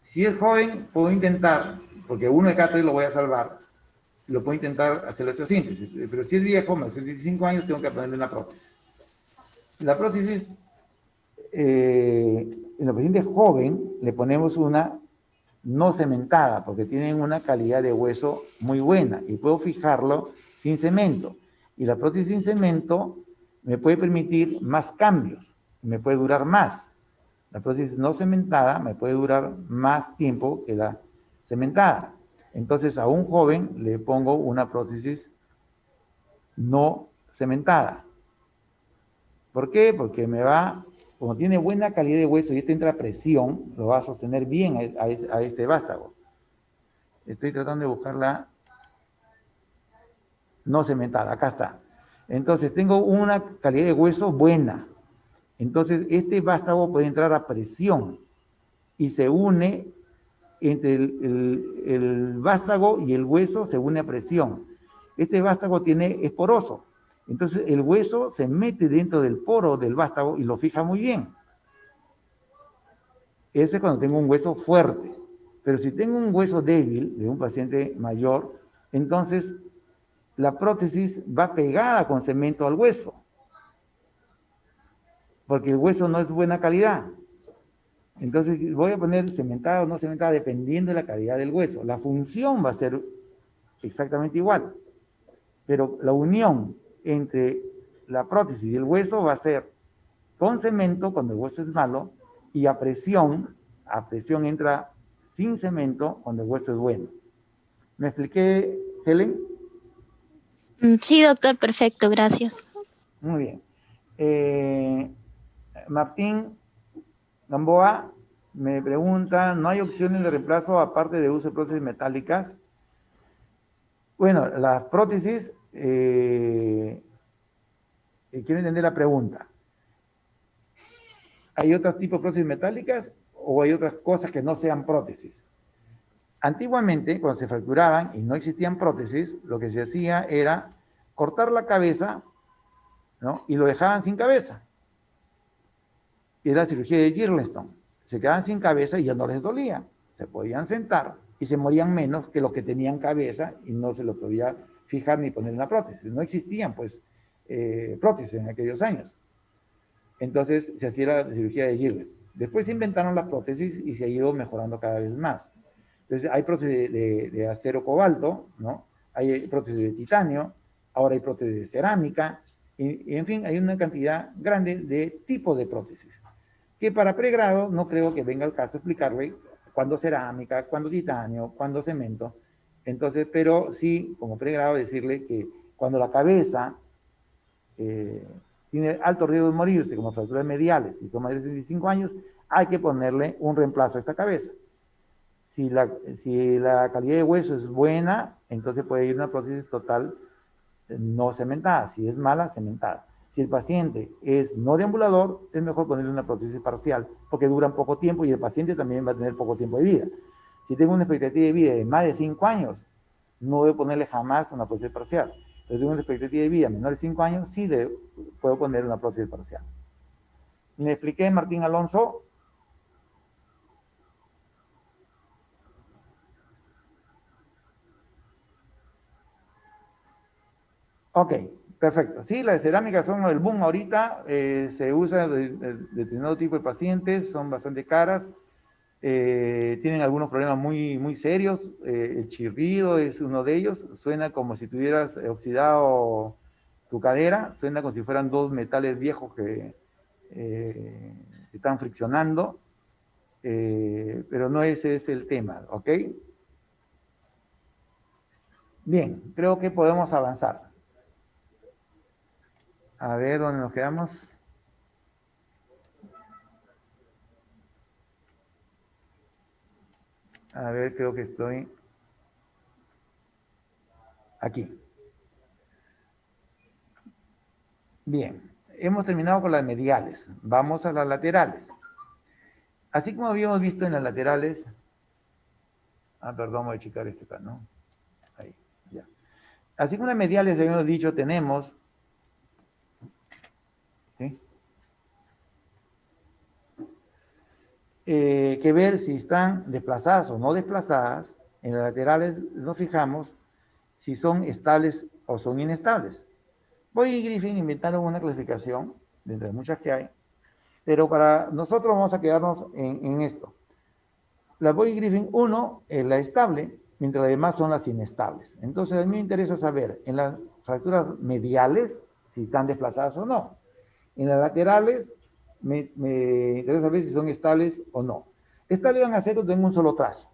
Si es joven, puedo intentar, porque uno de cada 3 lo voy a salvar, lo puedo intentar hacer la osteosíntesis. Pero si es viejo, más de 65 años, tengo que ponerle una prótesis. La prótesis, en los pacientes joven, le ponemos una no cementada, porque tienen una calidad de hueso muy buena y puedo fijarlo sin cemento. Y la prótesis sin cemento me puede permitir más cambios, me puede durar más. La prótesis no cementada me puede durar más tiempo que la cementada. Entonces a un joven le pongo una prótesis no cementada. ¿Por qué? Porque como tiene buena calidad de hueso y este entra a presión, lo va a sostener bien a este vástago. Estoy tratando de buscarla no cementada, acá está. Entonces tengo una calidad de hueso buena. Entonces este vástago puede entrar a presión y se une entre el vástago y el hueso, se une a presión. Este vástago es poroso. Entonces el hueso se mete dentro del poro del vástago y lo fija muy bien. Eso es cuando tengo un hueso fuerte. Pero si tengo un hueso débil de un paciente mayor, entonces la prótesis va pegada con cemento al hueso, porque el hueso no es de buena calidad. Entonces voy a poner cementada o no cementada dependiendo de la calidad del hueso. La función va a ser exactamente igual, pero la unión entre la prótesis y el hueso va a ser con cemento cuando el hueso es malo y a presión entra sin cemento cuando el hueso es bueno. ¿Me expliqué, Helen? Sí, doctor, perfecto, gracias. Muy bien. Martín Gamboa, Me pregunta, ¿no hay opciones de reemplazo aparte de uso de prótesis metálicas? Bueno, las prótesis, quiero entender la pregunta. ¿Hay otros tipos de prótesis metálicas o hay otras cosas que no sean prótesis? Antiguamente, cuando se fracturaban y no existían prótesis, lo que se hacía era cortar la cabeza, ¿no? Y lo dejaban sin cabeza. Era la cirugía de Girlestone. Se quedaban sin cabeza y ya no les dolía. Se podían sentar y se morían menos que los que tenían cabeza y no se lo podía fijar ni poner en la prótesis. No existían, pues, prótesis en aquellos años. Entonces se hacía la cirugía de Gilbert. Después se inventaron las prótesis y se ha ido mejorando cada vez más. Entonces hay prótesis de acero cobalto, ¿no? Hay prótesis de titanio, ahora hay prótesis de cerámica, y en fin, hay una cantidad grande de tipos de prótesis. Que para pregrado no creo que venga el caso explicarle cuándo cerámica, cuándo titanio, cuándo cemento. Entonces, pero sí, como pregrado, decirle que cuando la cabeza tiene alto riesgo de morirse, como fracturas mediales, si son mayores de 65 años, hay que ponerle un reemplazo a esta cabeza. Si la calidad de hueso es buena, entonces puede ir una prótesis total no cementada. Si es mala, cementada. Si el paciente es no deambulador, es mejor ponerle una prótesis parcial, porque duran poco tiempo y el paciente también va a tener poco tiempo de vida. Si tengo una expectativa de vida de más de 5 años, no debo ponerle jamás una prótesis parcial. Pero si tengo una expectativa de vida menor de 5 años, sí puedo poner una prótesis parcial. ¿Me expliqué, Martín Alonso? Ok, perfecto. Sí, las cerámicas son el boom ahorita, se usa de determinado tipo de pacientes, son bastante caras, tienen algunos problemas muy, muy serios, el chirrido es uno de ellos, suena como si tuvieras oxidado tu cadera, suena como si fueran dos metales viejos que están friccionando, pero no ese es el tema, ¿ok? Bien, creo que podemos avanzar. A ver, ¿dónde nos quedamos? A ver, creo que estoy aquí. Bien, hemos terminado con las mediales. Vamos a las laterales. Así como habíamos visto en las laterales... perdón, voy a checar este acá, ¿no? Ahí, ya. Así como en las mediales habíamos dicho, tenemos... ¿sí? Que ver si están desplazadas o no desplazadas. En las laterales nos fijamos si son estables o son inestables. Boyd y Griffin inventaron una clasificación, de entre muchas que hay, pero para nosotros vamos a quedarnos en esto. La Boyd y Griffin 1 es la estable, mientras las demás son las inestables. Entonces a mí me interesa saber en las fracturas mediales si están desplazadas o no. En las laterales me interesa saber si son estables o no. Estables van a ser cuando tengo un solo trazo,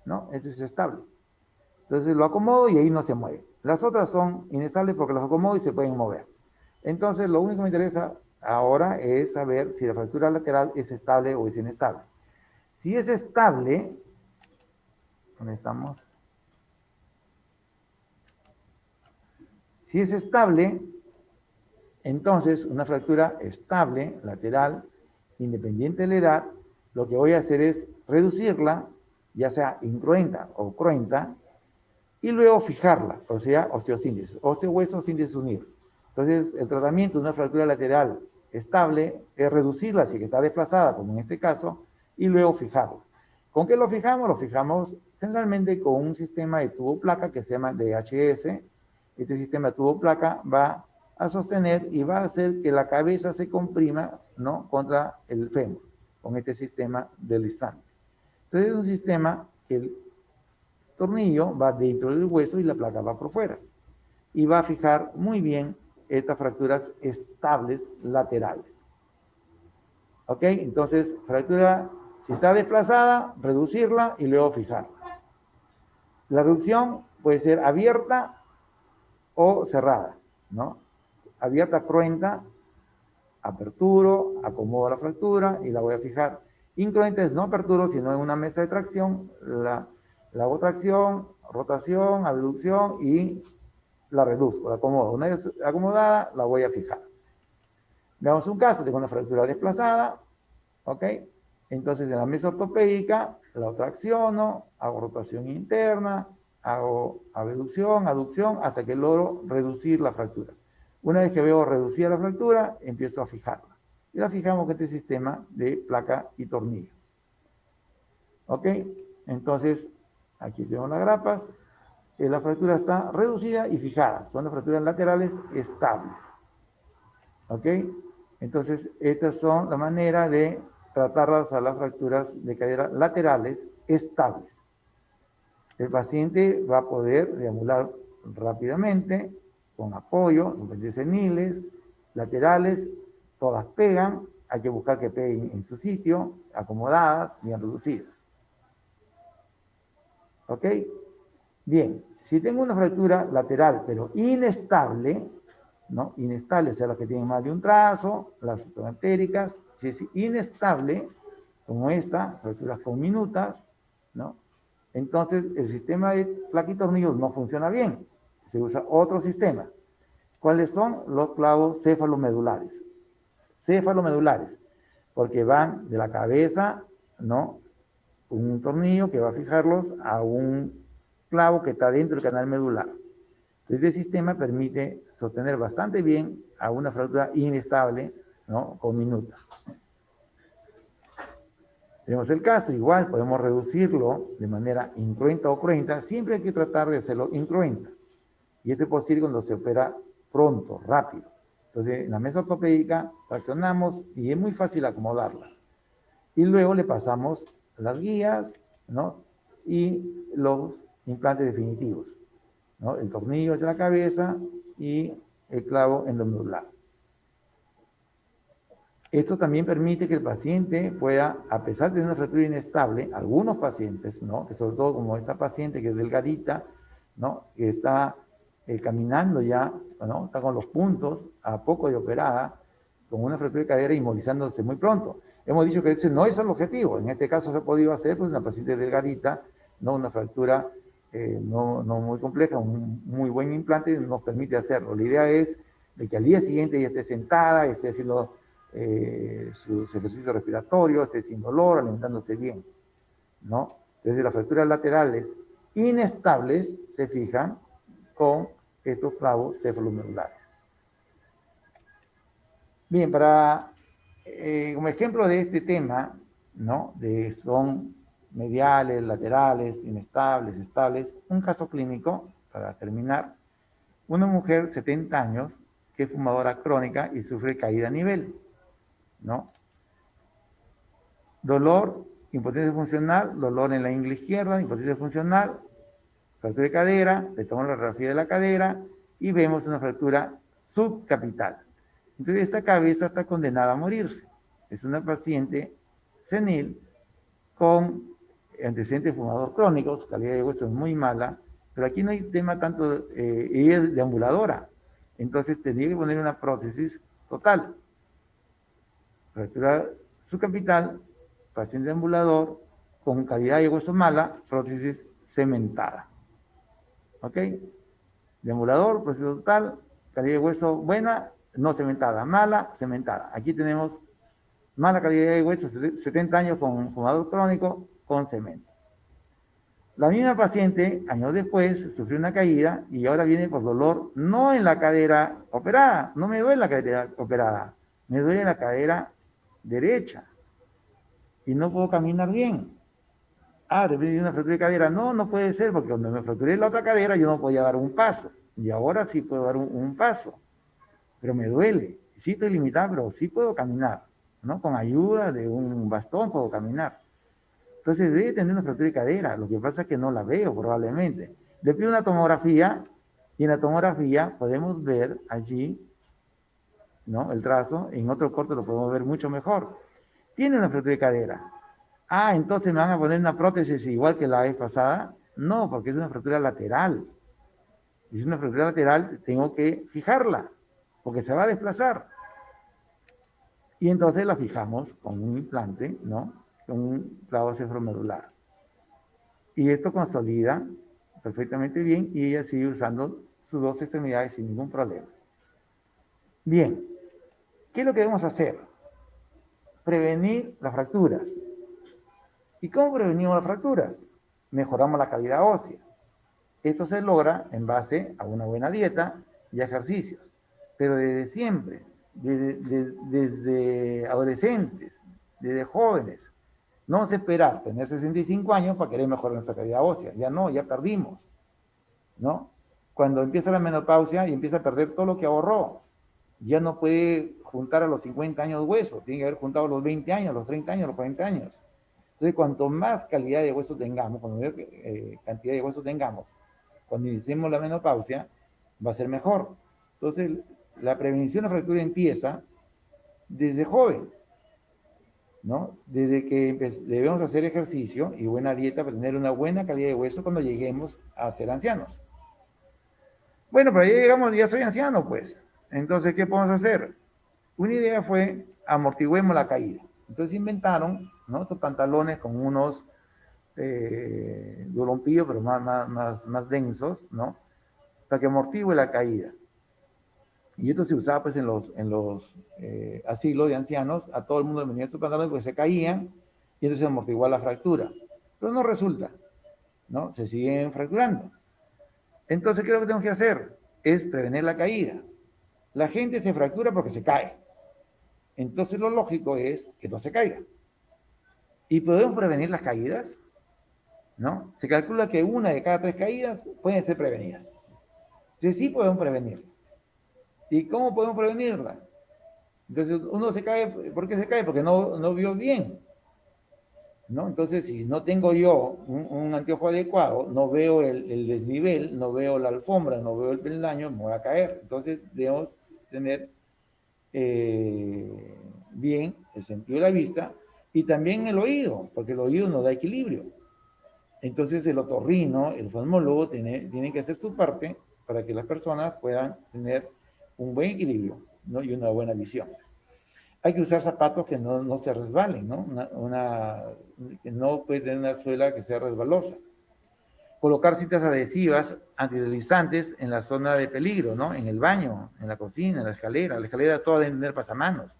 ¿no? Esto es estable. Entonces lo acomodo y ahí no se mueve. Las otras son inestables porque las acomodo y se pueden mover. Entonces lo único que me interesa ahora es saber si la fractura lateral es estable o es inestable. Si es estable, ¿dónde estamos? Si es estable, entonces una fractura estable, lateral, independiente de la edad, lo que voy a hacer es reducirla, ya sea incruenta o cruenta, y luego fijarla, o sea, osteosíntesis, osteo-hueso síntesis unir. Entonces, el tratamiento de una fractura lateral estable es reducirla, si está desplazada, como en este caso, y luego fijarla. ¿Con qué lo fijamos? Lo fijamos generalmente con un sistema de tubo-placa que se llama DHS. Este sistema de tubo-placa va a sostener y va a hacer que la cabeza se comprima, ¿no?, contra el fémur, con este sistema deslizante. Entonces, es un sistema que el tornillo va dentro del hueso y la placa va por fuera. Y va a fijar muy bien estas fracturas estables laterales. ¿Ok? Entonces, fractura, si está desplazada, reducirla y luego fijarla. La reducción puede ser abierta o cerrada, ¿no? Abierta, cruenta, aperturo, acomodo la fractura y la voy a fijar. Incruenta es no aperturo, sino en una mesa de tracción, la hago tracción, rotación, abducción y la reduzco, la acomodo. Una vez acomodada, la voy a fijar. Veamos un caso, tengo una fractura desplazada, ¿ok? Entonces en la mesa ortopédica la tracciono, hago rotación interna, hago abducción, aducción, hasta que logro reducir la fractura. Una vez que veo reducir la fractura, empiezo a fijarla. Y la fijamos con este sistema de placa y tornillo. ¿Ok? Entonces, aquí tengo las grapas. La fractura está reducida y fijada. Son las fracturas laterales estables. ¿Ok? Entonces, estas son la manera de tratarlas a las fracturas de cadera laterales estables. El paciente va a poder deambular rápidamente, con apoyo, son pendientes seniles, laterales, todas pegan, hay que buscar que peguen en su sitio, acomodadas, bien reducidas. ¿Ok? Bien, si tengo una fractura lateral, pero inestable, ¿no? Inestable, o sea, las que tienen más de un trazo, las supraentéricas, si es inestable, como esta, fracturas conminutas, ¿no? Entonces, el sistema de placa y tornillos no funciona bien. Se usa otro sistema. ¿Cuáles son? Los clavos cefalomedulares. Cefalomedulares, porque van de la cabeza, ¿no? Un tornillo que va a fijarlos a un clavo que está dentro del canal medular. Este sistema permite sostener bastante bien a una fractura inestable, ¿no? Conminuta. Tenemos el caso, igual podemos reducirlo de manera incruenta o cruenta, siempre hay que tratar de hacerlo incruenta. Y esto es posible cuando se opera pronto, rápido. Entonces, en la mesa ortopédica traccionamos y es muy fácil acomodarlas. Y luego le pasamos las guías, ¿no? Y los implantes definitivos, ¿no? El tornillo hacia la cabeza y el clavo endomedular. Esto también permite que el paciente pueda, a pesar de tener una fractura inestable, algunos pacientes, ¿no? Que sobre todo como esta paciente que es delgadita, ¿no? Que está caminando ya, ¿no? Está con los puntos a poco de operada, con una fractura de cadera inmovilizándose muy pronto. Hemos dicho que ese no es el objetivo. En este caso se ha podido hacer, pues, una paciente delgadita, ¿no? Una fractura no muy compleja, un muy buen implante nos permite hacerlo. La idea es de que al día siguiente ella esté sentada, esté haciendo sus ejercicios respiratorios, esté sin dolor, alimentándose bien, ¿no? Desde las fracturas laterales inestables se fijan con estos clavos cefalomedulares. Bien, como ejemplo de este tema, ¿no? Son mediales, laterales, inestables, estables, un caso clínico, para terminar, una mujer, 70 años, que es fumadora crónica y sufre caída a nivel, ¿no? Dolor, impotencia funcional, dolor en la ingle izquierda, impotencia funcional, fractura de cadera, le tomamos la radiografía de la cadera y vemos una fractura subcapital. Entonces esta cabeza está condenada a morirse. Es una paciente senil con antecedentes fumador crónicos, su calidad de hueso es muy mala, pero aquí no hay tema tanto, ella es deambuladora, entonces tendría que poner una prótesis total. Fractura subcapital, paciente deambulador, con calidad de hueso mala, prótesis cementada. ¿Ok? Deambulador, prótesis total, calidad de hueso buena, no cementada, mala, cementada. Aquí tenemos mala calidad de hueso, 70 años con fumador crónico, con cemento. La misma paciente, años después, sufrió una caída y ahora viene por dolor, no en la cadera operada, no me duele la cadera operada, me duele la cadera derecha y no puedo caminar bien. Ah, de una fractura de cadera. No, no puede ser, porque cuando me fracturé la otra cadera yo no podía dar un paso. Y ahora sí puedo dar un paso. Pero me duele. Sí estoy limitado, pero sí puedo caminar, ¿no? Con ayuda de un bastón puedo caminar. Entonces debe tener una fractura de cadera. Lo que pasa es que no la veo probablemente. Le pido una tomografía y en la tomografía podemos ver allí, ¿no? El trazo. En otro corte lo podemos ver mucho mejor. Tiene una fractura de cadera. Ah, entonces me van a poner una prótesis igual que la vez pasada. No, porque es una fractura lateral. Y si es una fractura lateral, tengo que fijarla, porque se va a desplazar. Y entonces la fijamos con un implante, ¿no? con un clavo cefalomedular. Y esto consolida perfectamente bien y ella sigue usando sus dos extremidades sin ningún problema. Bien, ¿qué es lo que debemos hacer? Prevenir las fracturas. ¿Y cómo prevenimos las fracturas? Mejoramos la calidad ósea. Esto se logra en base a una buena dieta y ejercicios, pero desde siempre, desde adolescentes, desde jóvenes. No vamos a esperar tener 65 años para querer mejorar nuestra calidad ósea. Ya no, ya perdimos, ¿no? Cuando empieza la menopausia y empieza a perder todo lo que ahorró, ya no puede juntar a los 50 años huesos, tiene que haber juntado a los 20 años, a los 30 años, a los 40 años. Entonces, cuanto más calidad de hueso tengamos, cuanto mayor cantidad de hueso tengamos, cuando iniciemos la menopausia, va a ser mejor. Entonces, la prevención de fractura empieza desde joven, ¿no? Desde que debemos hacer ejercicio y buena dieta para tener una buena calidad de hueso cuando lleguemos a ser ancianos. Bueno, pero ya llegamos, ya soy anciano, pues. Entonces, ¿qué podemos hacer? Una idea fue amortiguemos la caída. Entonces inventaron, ¿no?, estos pantalones con unos dolompillos, pero más densos, ¿no?, para que amortigue la caída. Y esto se usaba pues en los asilos de ancianos, a todo el mundo le venía estos pantalones porque se caían y entonces amortiguaba la fractura. Pero no resulta, ¿no? Se siguen fracturando. Entonces, ¿qué es lo que tenemos que hacer? Es prevenir la caída. La gente se fractura porque se cae. Entonces lo lógico es que no se caiga. ¿Y podemos prevenir las caídas? ¿No? Se calcula que una de cada 3 caídas pueden ser prevenidas. Entonces sí podemos prevenirla. ¿Y cómo podemos prevenirla? Entonces uno se cae, ¿por qué se cae? Porque no vio bien, ¿no? Entonces si no tengo yo un anteojo adecuado, no veo el desnivel, no veo la alfombra, no veo el peldaño, me voy a caer. Entonces debemos tener bien el sentido de la vista y también el oído, porque el oído nos da equilibrio. Entonces el otorrino, el oftalmólogo, tiene que hacer su parte para que las personas puedan tener un buen equilibrio, ¿no?, y una buena visión. Hay que usar zapatos que no se resbalen, ¿no? Que no puede tener una suela que sea resbalosa. Colocar cintas adhesivas antideslizantes en la zona de peligro, ¿no? En el baño, en la cocina, en la escalera. La escalera toda debe tener pasamanos,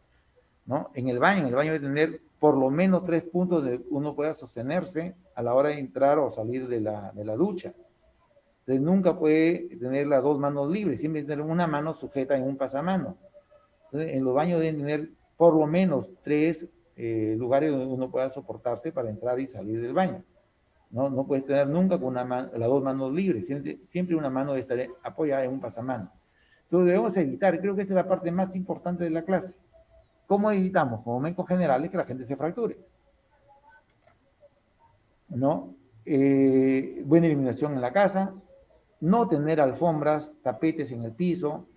¿no? En el baño debe tener por lo menos 3 puntos de uno pueda sostenerse a la hora de entrar o salir de la ducha. Entonces nunca puede tener las 2 manos libres, siempre tener una mano sujeta en un pasamano. Entonces en los baños deben tener por lo menos 3 lugares donde uno pueda soportarse para entrar y salir del baño. No puedes tener nunca con las 2 manos libres, siempre una mano debe estar apoyada en un pasamano. Entonces debemos evitar, creo que esta es la parte más importante de la clase. ¿Cómo evitamos, como médicos generales, que la gente se fracture? ¿No? Buena iluminación en la casa, no tener alfombras, tapetes en el piso.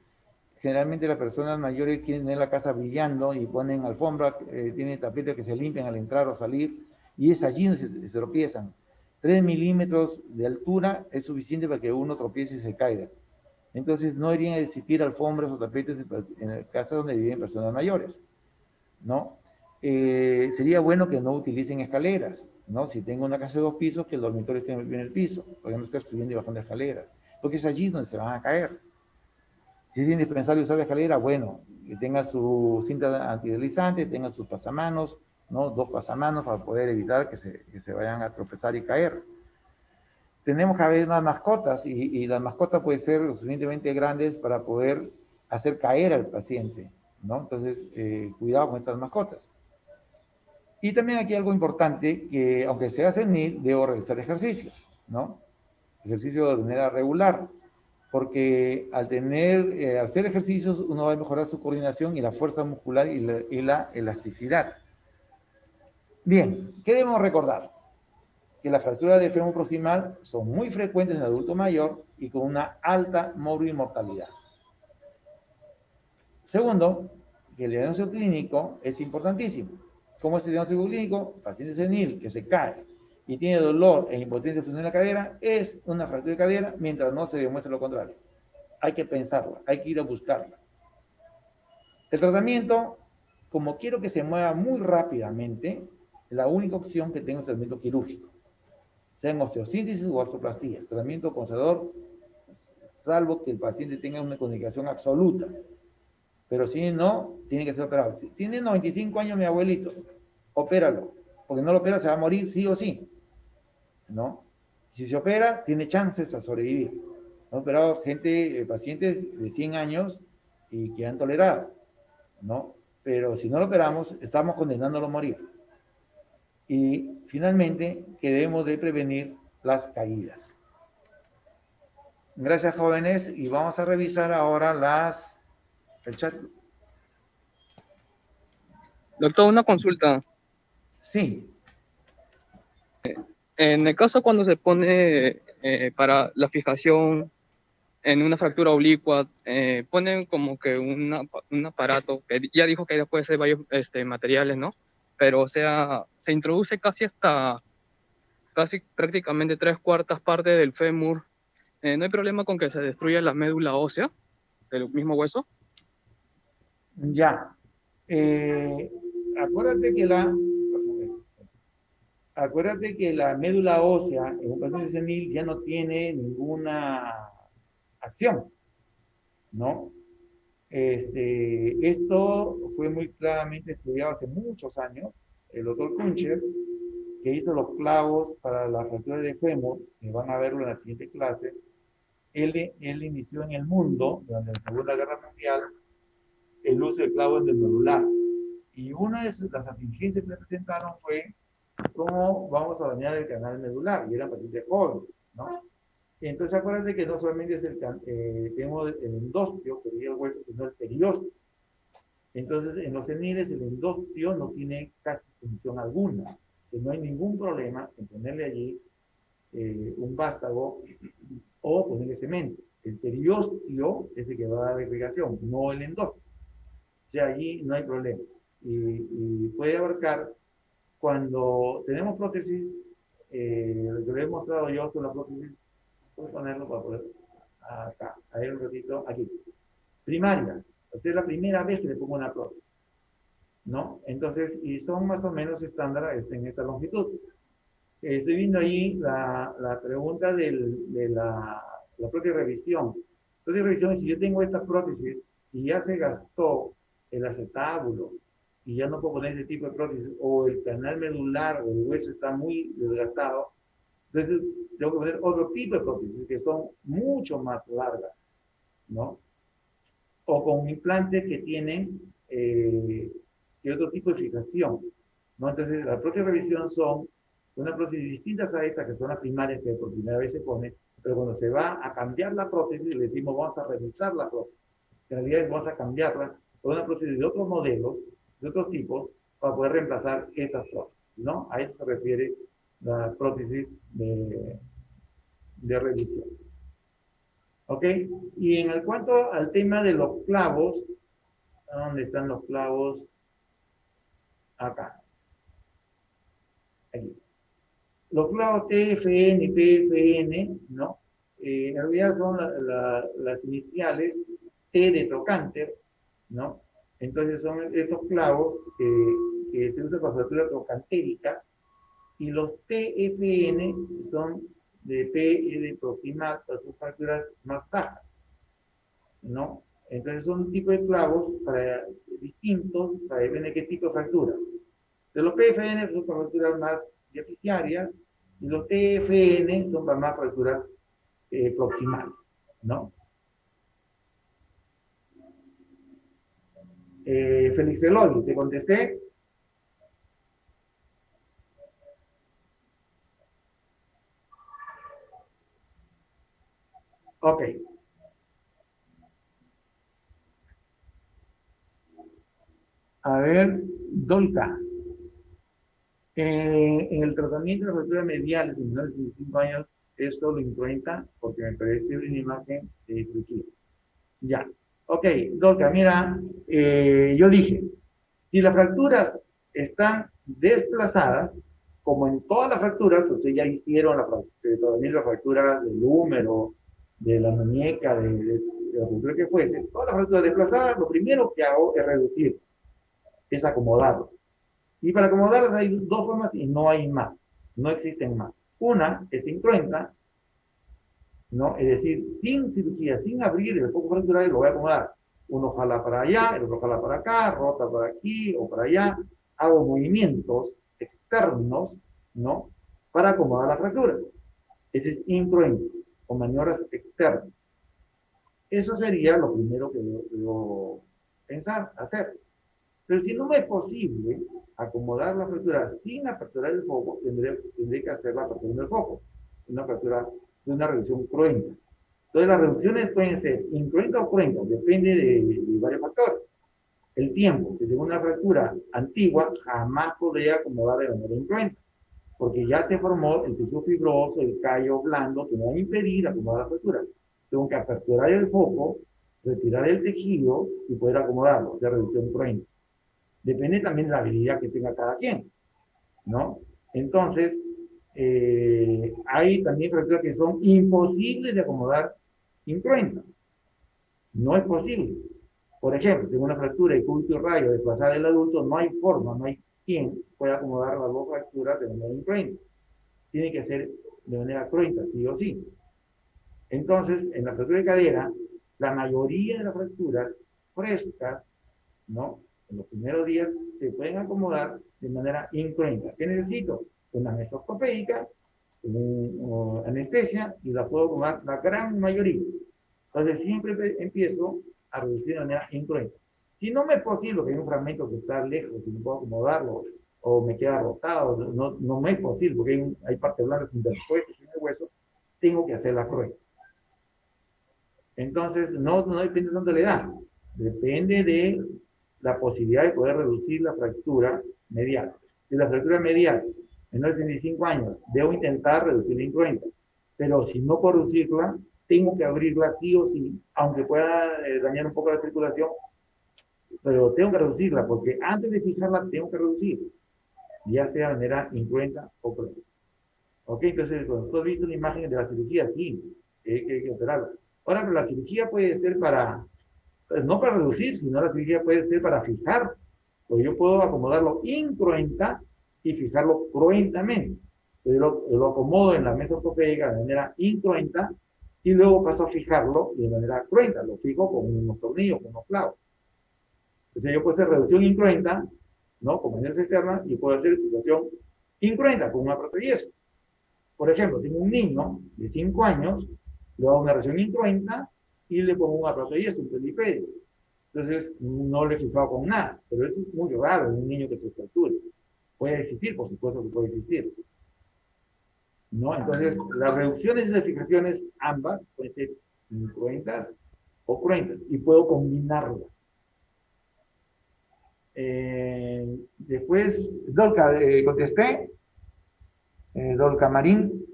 Generalmente las personas mayores quieren tener la casa brillando y ponen alfombras, tienen tapetes que se limpian al entrar o salir, y es allí donde se tropiezan. 3 milímetros de altura es suficiente para que uno tropiece y se caiga. Entonces no deberían existir alfombras o tapetes en las casas donde viven personas mayores, ¿no? Sería bueno que no utilicen escaleras, ¿no? Si tengo una casa de 2 pisos, que el dormitorio esté en el primer piso, para no estar subiendo y bajando escaleras, porque es allí donde se van a caer. Si es indispensable usar la escalera, bueno, que tenga su cinta antideslizante, tenga sus pasamanos, ¿no? 2 pasamanos para poder evitar que se vayan a tropezar y caer. Tenemos cada vez más mascotas y las mascotas pueden ser lo suficientemente grandes para poder hacer caer al paciente, ¿no? Entonces, cuidado con estas mascotas. Y también aquí algo importante, que aunque sea senil, debo realizar ejercicio, ¿no? Ejercicio de manera regular, porque al hacer ejercicios uno va a mejorar su coordinación y la fuerza muscular y la elasticidad. Bien, ¿qué debemos recordar? Que las fracturas de fémur proximal son muy frecuentes en el adulto mayor y con una alta morbimortalidad. Segundo, que el diagnóstico clínico es importantísimo. ¿Cómo es el diagnóstico clínico? Paciente senil que se cae y tiene dolor e impotencia funcional en la cadera, es una fractura de cadera mientras no se demuestre lo contrario. Hay que pensarla, hay que ir a buscarla. El tratamiento, como quiero que se mueva muy rápidamente, la única opción que tengo es tratamiento quirúrgico, sea en osteosíntesis o artroplastía, tratamiento conservador, salvo que el paciente tenga una contraindicación absoluta. Pero si no, tiene que ser operado. Si tiene 95 años mi abuelito, opéralo, porque no lo opera, se va a morir sí o sí, ¿no? Si se opera, tiene chances a sobrevivir. He operado gente, pacientes de 100 años y que han tolerado, ¿no? Pero si no lo operamos, estamos condenándolo a morir. Y finalmente, que debemos de prevenir las caídas. Gracias, jóvenes, y vamos a revisar ahora el chat. Doctor, una consulta. Sí. En el caso cuando se pone para la fijación en una fractura oblicua, ponen como que un aparato, que ya dijo que puede ser varios materiales, ¿no? Pero, o sea, se introduce casi prácticamente 3/4 partes del fémur. ¿No hay problema con que se destruya la médula ósea del mismo hueso? Ya. Acuérdate que la médula ósea en un paciente senil ya no tiene ninguna acción, ¿no? Esto fue muy claramente estudiado hace muchos años. El doctor Kuncher, que hizo los clavos para la fractura de fémur, que van a verlo en la siguiente clase, él inició en el mundo, durante la Segunda Guerra Mundial, el uso de clavos en el medular. Y una de las atingencias que le presentaron fue cómo vamos a dañar el canal medular, y eran pacientes jóvenes, ¿no? Entonces acuérdense que no solamente es tenemos el endostio, que sería el hueso, sino el periósteo. Entonces, en los seniles el endostio no tiene casi función alguna, que no hay ningún problema en ponerle allí un vástago o ponerle cemento. El periósteo es el que va a dar irrigación, no el endostio. O sea, allí no hay problema. Y puede abarcar, cuando tenemos prótesis, lo que he mostrado yo con la prótesis, voy a ponerlo para poder, acá, a ver un ratito, aquí. Primarias, o sea, es la primera vez que le pongo una prótesis, ¿no? Entonces, y son más o menos estándar en esta longitud. Estoy viendo ahí la pregunta de la propia revisión. La propia revisión es si yo tengo esta prótesis y ya se gastó el acetábulo y ya no puedo poner ese tipo de prótesis, o el canal medular o el hueso está muy desgastado, entonces tengo que poner otro tipo de prótesis que son mucho más largas, ¿no? O con implantes que tienen otro tipo de fijación, ¿no? Entonces, la propia revisión son unas prótesis distintas a estas, que son las primarias que por primera vez se pone, pero cuando se va a cambiar la prótesis, le decimos vamos a revisar la prótesis. En realidad es vamos a cambiarla por una prótesis de otros modelos, de otros tipos, para poder reemplazar estas prótesis, ¿no? A eso se refiere la prótesis de revisión. ¿Ok? Y en cuanto al tema de los clavos, ¿dónde están los clavos? Acá. Aquí. Los clavos TFN y PFN, ¿no? En realidad son las iniciales T de trocánter, ¿no? Entonces son estos clavos que se usan para fractura trocantérica, y los TFN son de P de proximal, para sus fracturas más bajas, ¿no? Entonces son un tipo de clavos distintos para depende de qué tipo de fractura. De los PFN son para fracturas más diapiciarias, y los TFN son para más fracturas proximales, ¿no? Félix Eloy, ¿te contesté? Ok. A ver, Dolca. En el tratamiento de la fractura medial de menores de 25 años, eso lo incrementa porque me parece una imagen instructiva. Ya. Ok, Dolca, mira, yo dije, si las fracturas están desplazadas, como en todas las fracturas, ustedes ya hicieron el tratamiento de la fractura del húmero, de la muñeca, de la fractura que fuese, todas las fracturas desplazadas, lo primero que hago es reducir, es acomodarlo. Y para acomodarlas hay dos formas y no hay más. No existen más. Una es incruenta, ¿no? Es decir, sin cirugía, sin abrir el foco fractural, y lo voy a acomodar. Uno jala para allá, el otro jala para acá, rota para aquí o para allá. Hago movimientos externos, ¿no? Para acomodar la fractura. Ese es incruento, o maniobras externas. Eso sería lo primero que debo pensar, hacer. Pero si no me es posible acomodar la fractura sin aperturar el foco, tendré que hacer la apertura del foco. Una fractura de una reducción cruenta. Entonces las reducciones pueden ser incruentas o cruentas, depende de varios factores. El tiempo, que según una fractura antigua, jamás podría acomodar de manera incruenta, porque ya se formó el tejido fibroso, el callo blando, que me va a impedir acomodar la fractura. Tengo que aperturar el foco, retirar el tejido y poder acomodarlo, de reducción cruenta. Depende también de la habilidad que tenga cada quien, ¿no? Entonces, hay también fracturas que son imposibles de acomodar incruentas. No es posible. Por ejemplo, tengo una fractura de cúbito y rayo desplazada del adulto, no hay forma, no hay quien pueda acomodar las dos fracturas de manera incruenta. Tiene que ser de manera cruenta, sí o sí. Entonces, en la fractura de cadera, la mayoría de las fracturas frescas, ¿no? En los primeros días se pueden acomodar de manera incruenta. ¿Qué necesito? Una mesa ortopédica, anestesia, y la puedo acomodar la gran mayoría. Entonces siempre empiezo a reducir de manera incruenta. Si no me es posible que hay un fragmento que está lejos y no puedo acomodarlo, o me queda rotado, no me es posible porque hay partes blandas interpuestas en el hueso, tengo que hacer la cruenta. Entonces, no depende tanto de la edad, depende de la posibilidad de poder reducir la fractura medial. Si la fractura medial menor de 65 años, debo intentar reducirla incruenta, pero si no puedo reducirla, tengo que abrirla sí o sí, aunque pueda dañar un poco la circulación, pero tengo que reducirla, porque antes de fijarla tengo que reducir, ya sea de manera incruenta o cruenta. ¿Ok? Entonces, cuando tú has visto una imagen de la cirugía, sí, hay que operarla. Ahora, pero la cirugía puede ser para, pues, no para reducir, sino la cirugía puede ser para fijar, pues yo puedo acomodarlo incruenta y fijarlo cruentamente. Yo lo acomodo en la mesa ortopédica de manera incruenta y luego paso a fijarlo de manera cruenta, lo fijo con unos tornillos, con unos clavos. Entonces yo puedo hacer reducción incruenta, ¿no? Con maniobras externas, y puedo hacer situación incruenta con una proteyeso. Por ejemplo, tengo un niño de 5 años, le hago una reducción incruenta y le pongo una proteyeso, un pelipedio. Entonces no le he fijado con nada, pero eso es muy raro en un niño que se fracture. Puede existir, por supuesto que puede existir, ¿no? Entonces, las reducciones y las fijaciones, ambas, pueden ser incruentas o cruentas, y puedo combinarlas. Después, Dolca, contesté. Dolca Marín.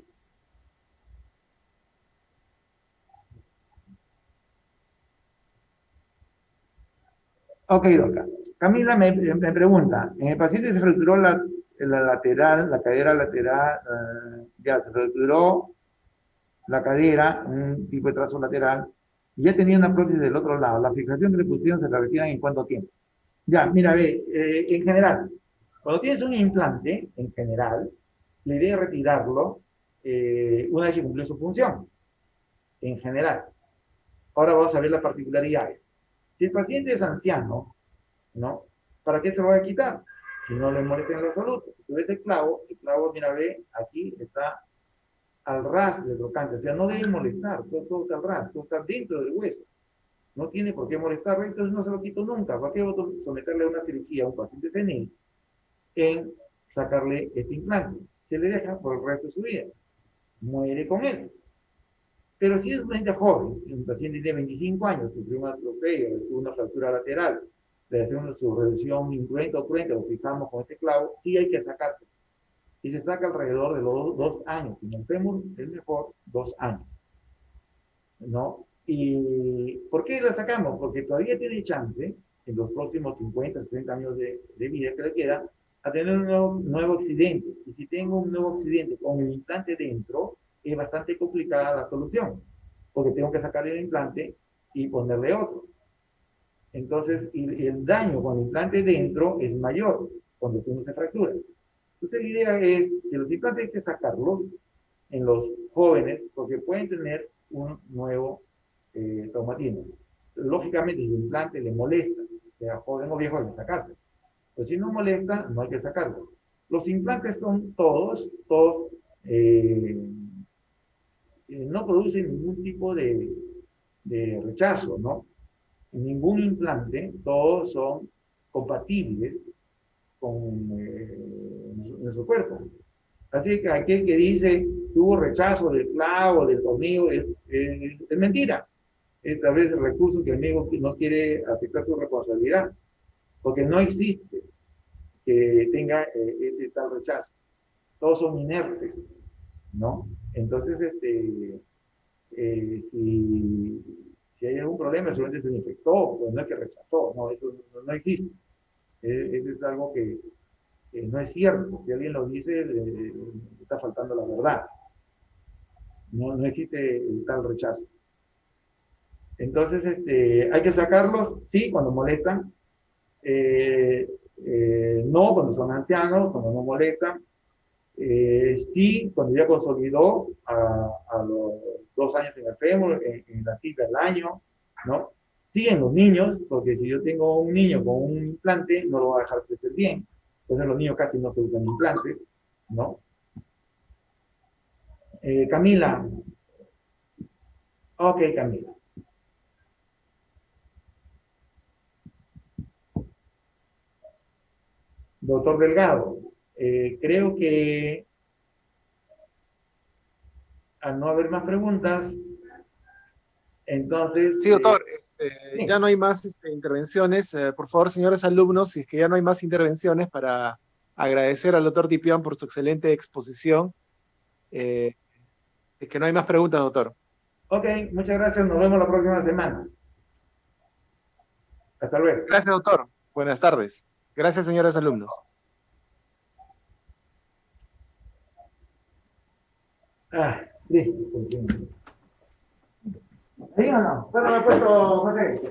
Ok, Dolca. Camila me pregunta, en el paciente se fracturó la lateral, la cadera lateral, ya se fracturó la cadera, un tipo de trazo lateral, y ya tenía una prótesis del otro lado. La fijación que le pusieron se la retiran en cuánto tiempo. Ya, mira, ve, en general, cuando tienes un implante, en general, la idea es retirarlo una vez que cumplió su función, en general. Ahora vamos a ver las particularidades. Si el paciente es anciano, ¿no? ¿Para qué se lo va a quitar? Si no le molesta en lo absoluto. Si tú ves el clavo, mira, ve, aquí está al ras del trocante, o sea, no debe molestar, todo está al ras, todo está dentro del hueso. No tiene por qué molestarlo, entonces no se lo quito nunca. ¿Para qué voy a someterle a una cirugía a un paciente senil en sacarle este implante? Se le deja por el resto de su vida. Muere con él. Pero si es un paciente joven, un paciente de 25 años, sufrió un atropello, una fractura lateral, le hacemos su reducción incruenta o cruenta, lo fijamos con este clavo, sí hay que sacarse. Y se saca alrededor de los 2 años. Si nos vemos, es mejor 2 años, ¿no? ¿Y por qué la sacamos? Porque todavía tiene chance, en los próximos 50, 60 años de vida que le queda, a tener un nuevo accidente. Y si tengo un nuevo accidente con el implante dentro, es bastante complicada la solución, porque tengo que sacarle el implante y ponerle otro. Entonces, el daño con el implante dentro es mayor, cuando se fractura. Entonces la idea es que los implantes hay que sacarlos en los jóvenes porque pueden tener un nuevo traumatismo. Lógicamente, si el implante le molesta, sea joven o viejo, hay que sacarlo. Pero si no molesta, no hay que sacarlo. Los implantes son todos no producen ningún tipo de rechazo, ¿no? Ningún implante, todos son compatibles con nuestro cuerpo. Así que aquel que dice que hubo rechazo del clavo, del tornillo, es mentira. Es tal vez el recurso que el médico no quiere aceptar su responsabilidad, porque no existe que tenga ese tal rechazo. Todos son inertes, ¿no? Entonces, si hay algún problema, solamente se infectó, pues no es que rechazó, no, eso no existe. Eso es algo que no es cierto. Si alguien lo dice, está faltando la verdad. No existe el tal rechazo. Entonces, hay que sacarlos, sí, cuando molestan, no cuando son ancianos, cuando no molestan, sí, cuando ya consolidó a los 2 años en el fémur, en la tibia al año, ¿no? Sí, en los niños, porque si yo tengo un niño con un implante, no lo voy a dejar crecer bien. Entonces los niños casi no se usan implantes, ¿no? Camila. Ok, Camila. Doctor Delgado, creo que al no haber más preguntas, entonces... Sí, doctor, sí. ya no hay más intervenciones. Por favor, señores alumnos, si es que ya no hay más intervenciones, para agradecer al doctor Tipián por su excelente exposición. Es que no hay más preguntas, doctor. Ok, muchas gracias. Nos vemos la próxima semana. Hasta luego. Gracias, doctor. Buenas tardes. Gracias, señores alumnos. Listo. ¿Ahí o no? ¿Cuándo me he puesto, José?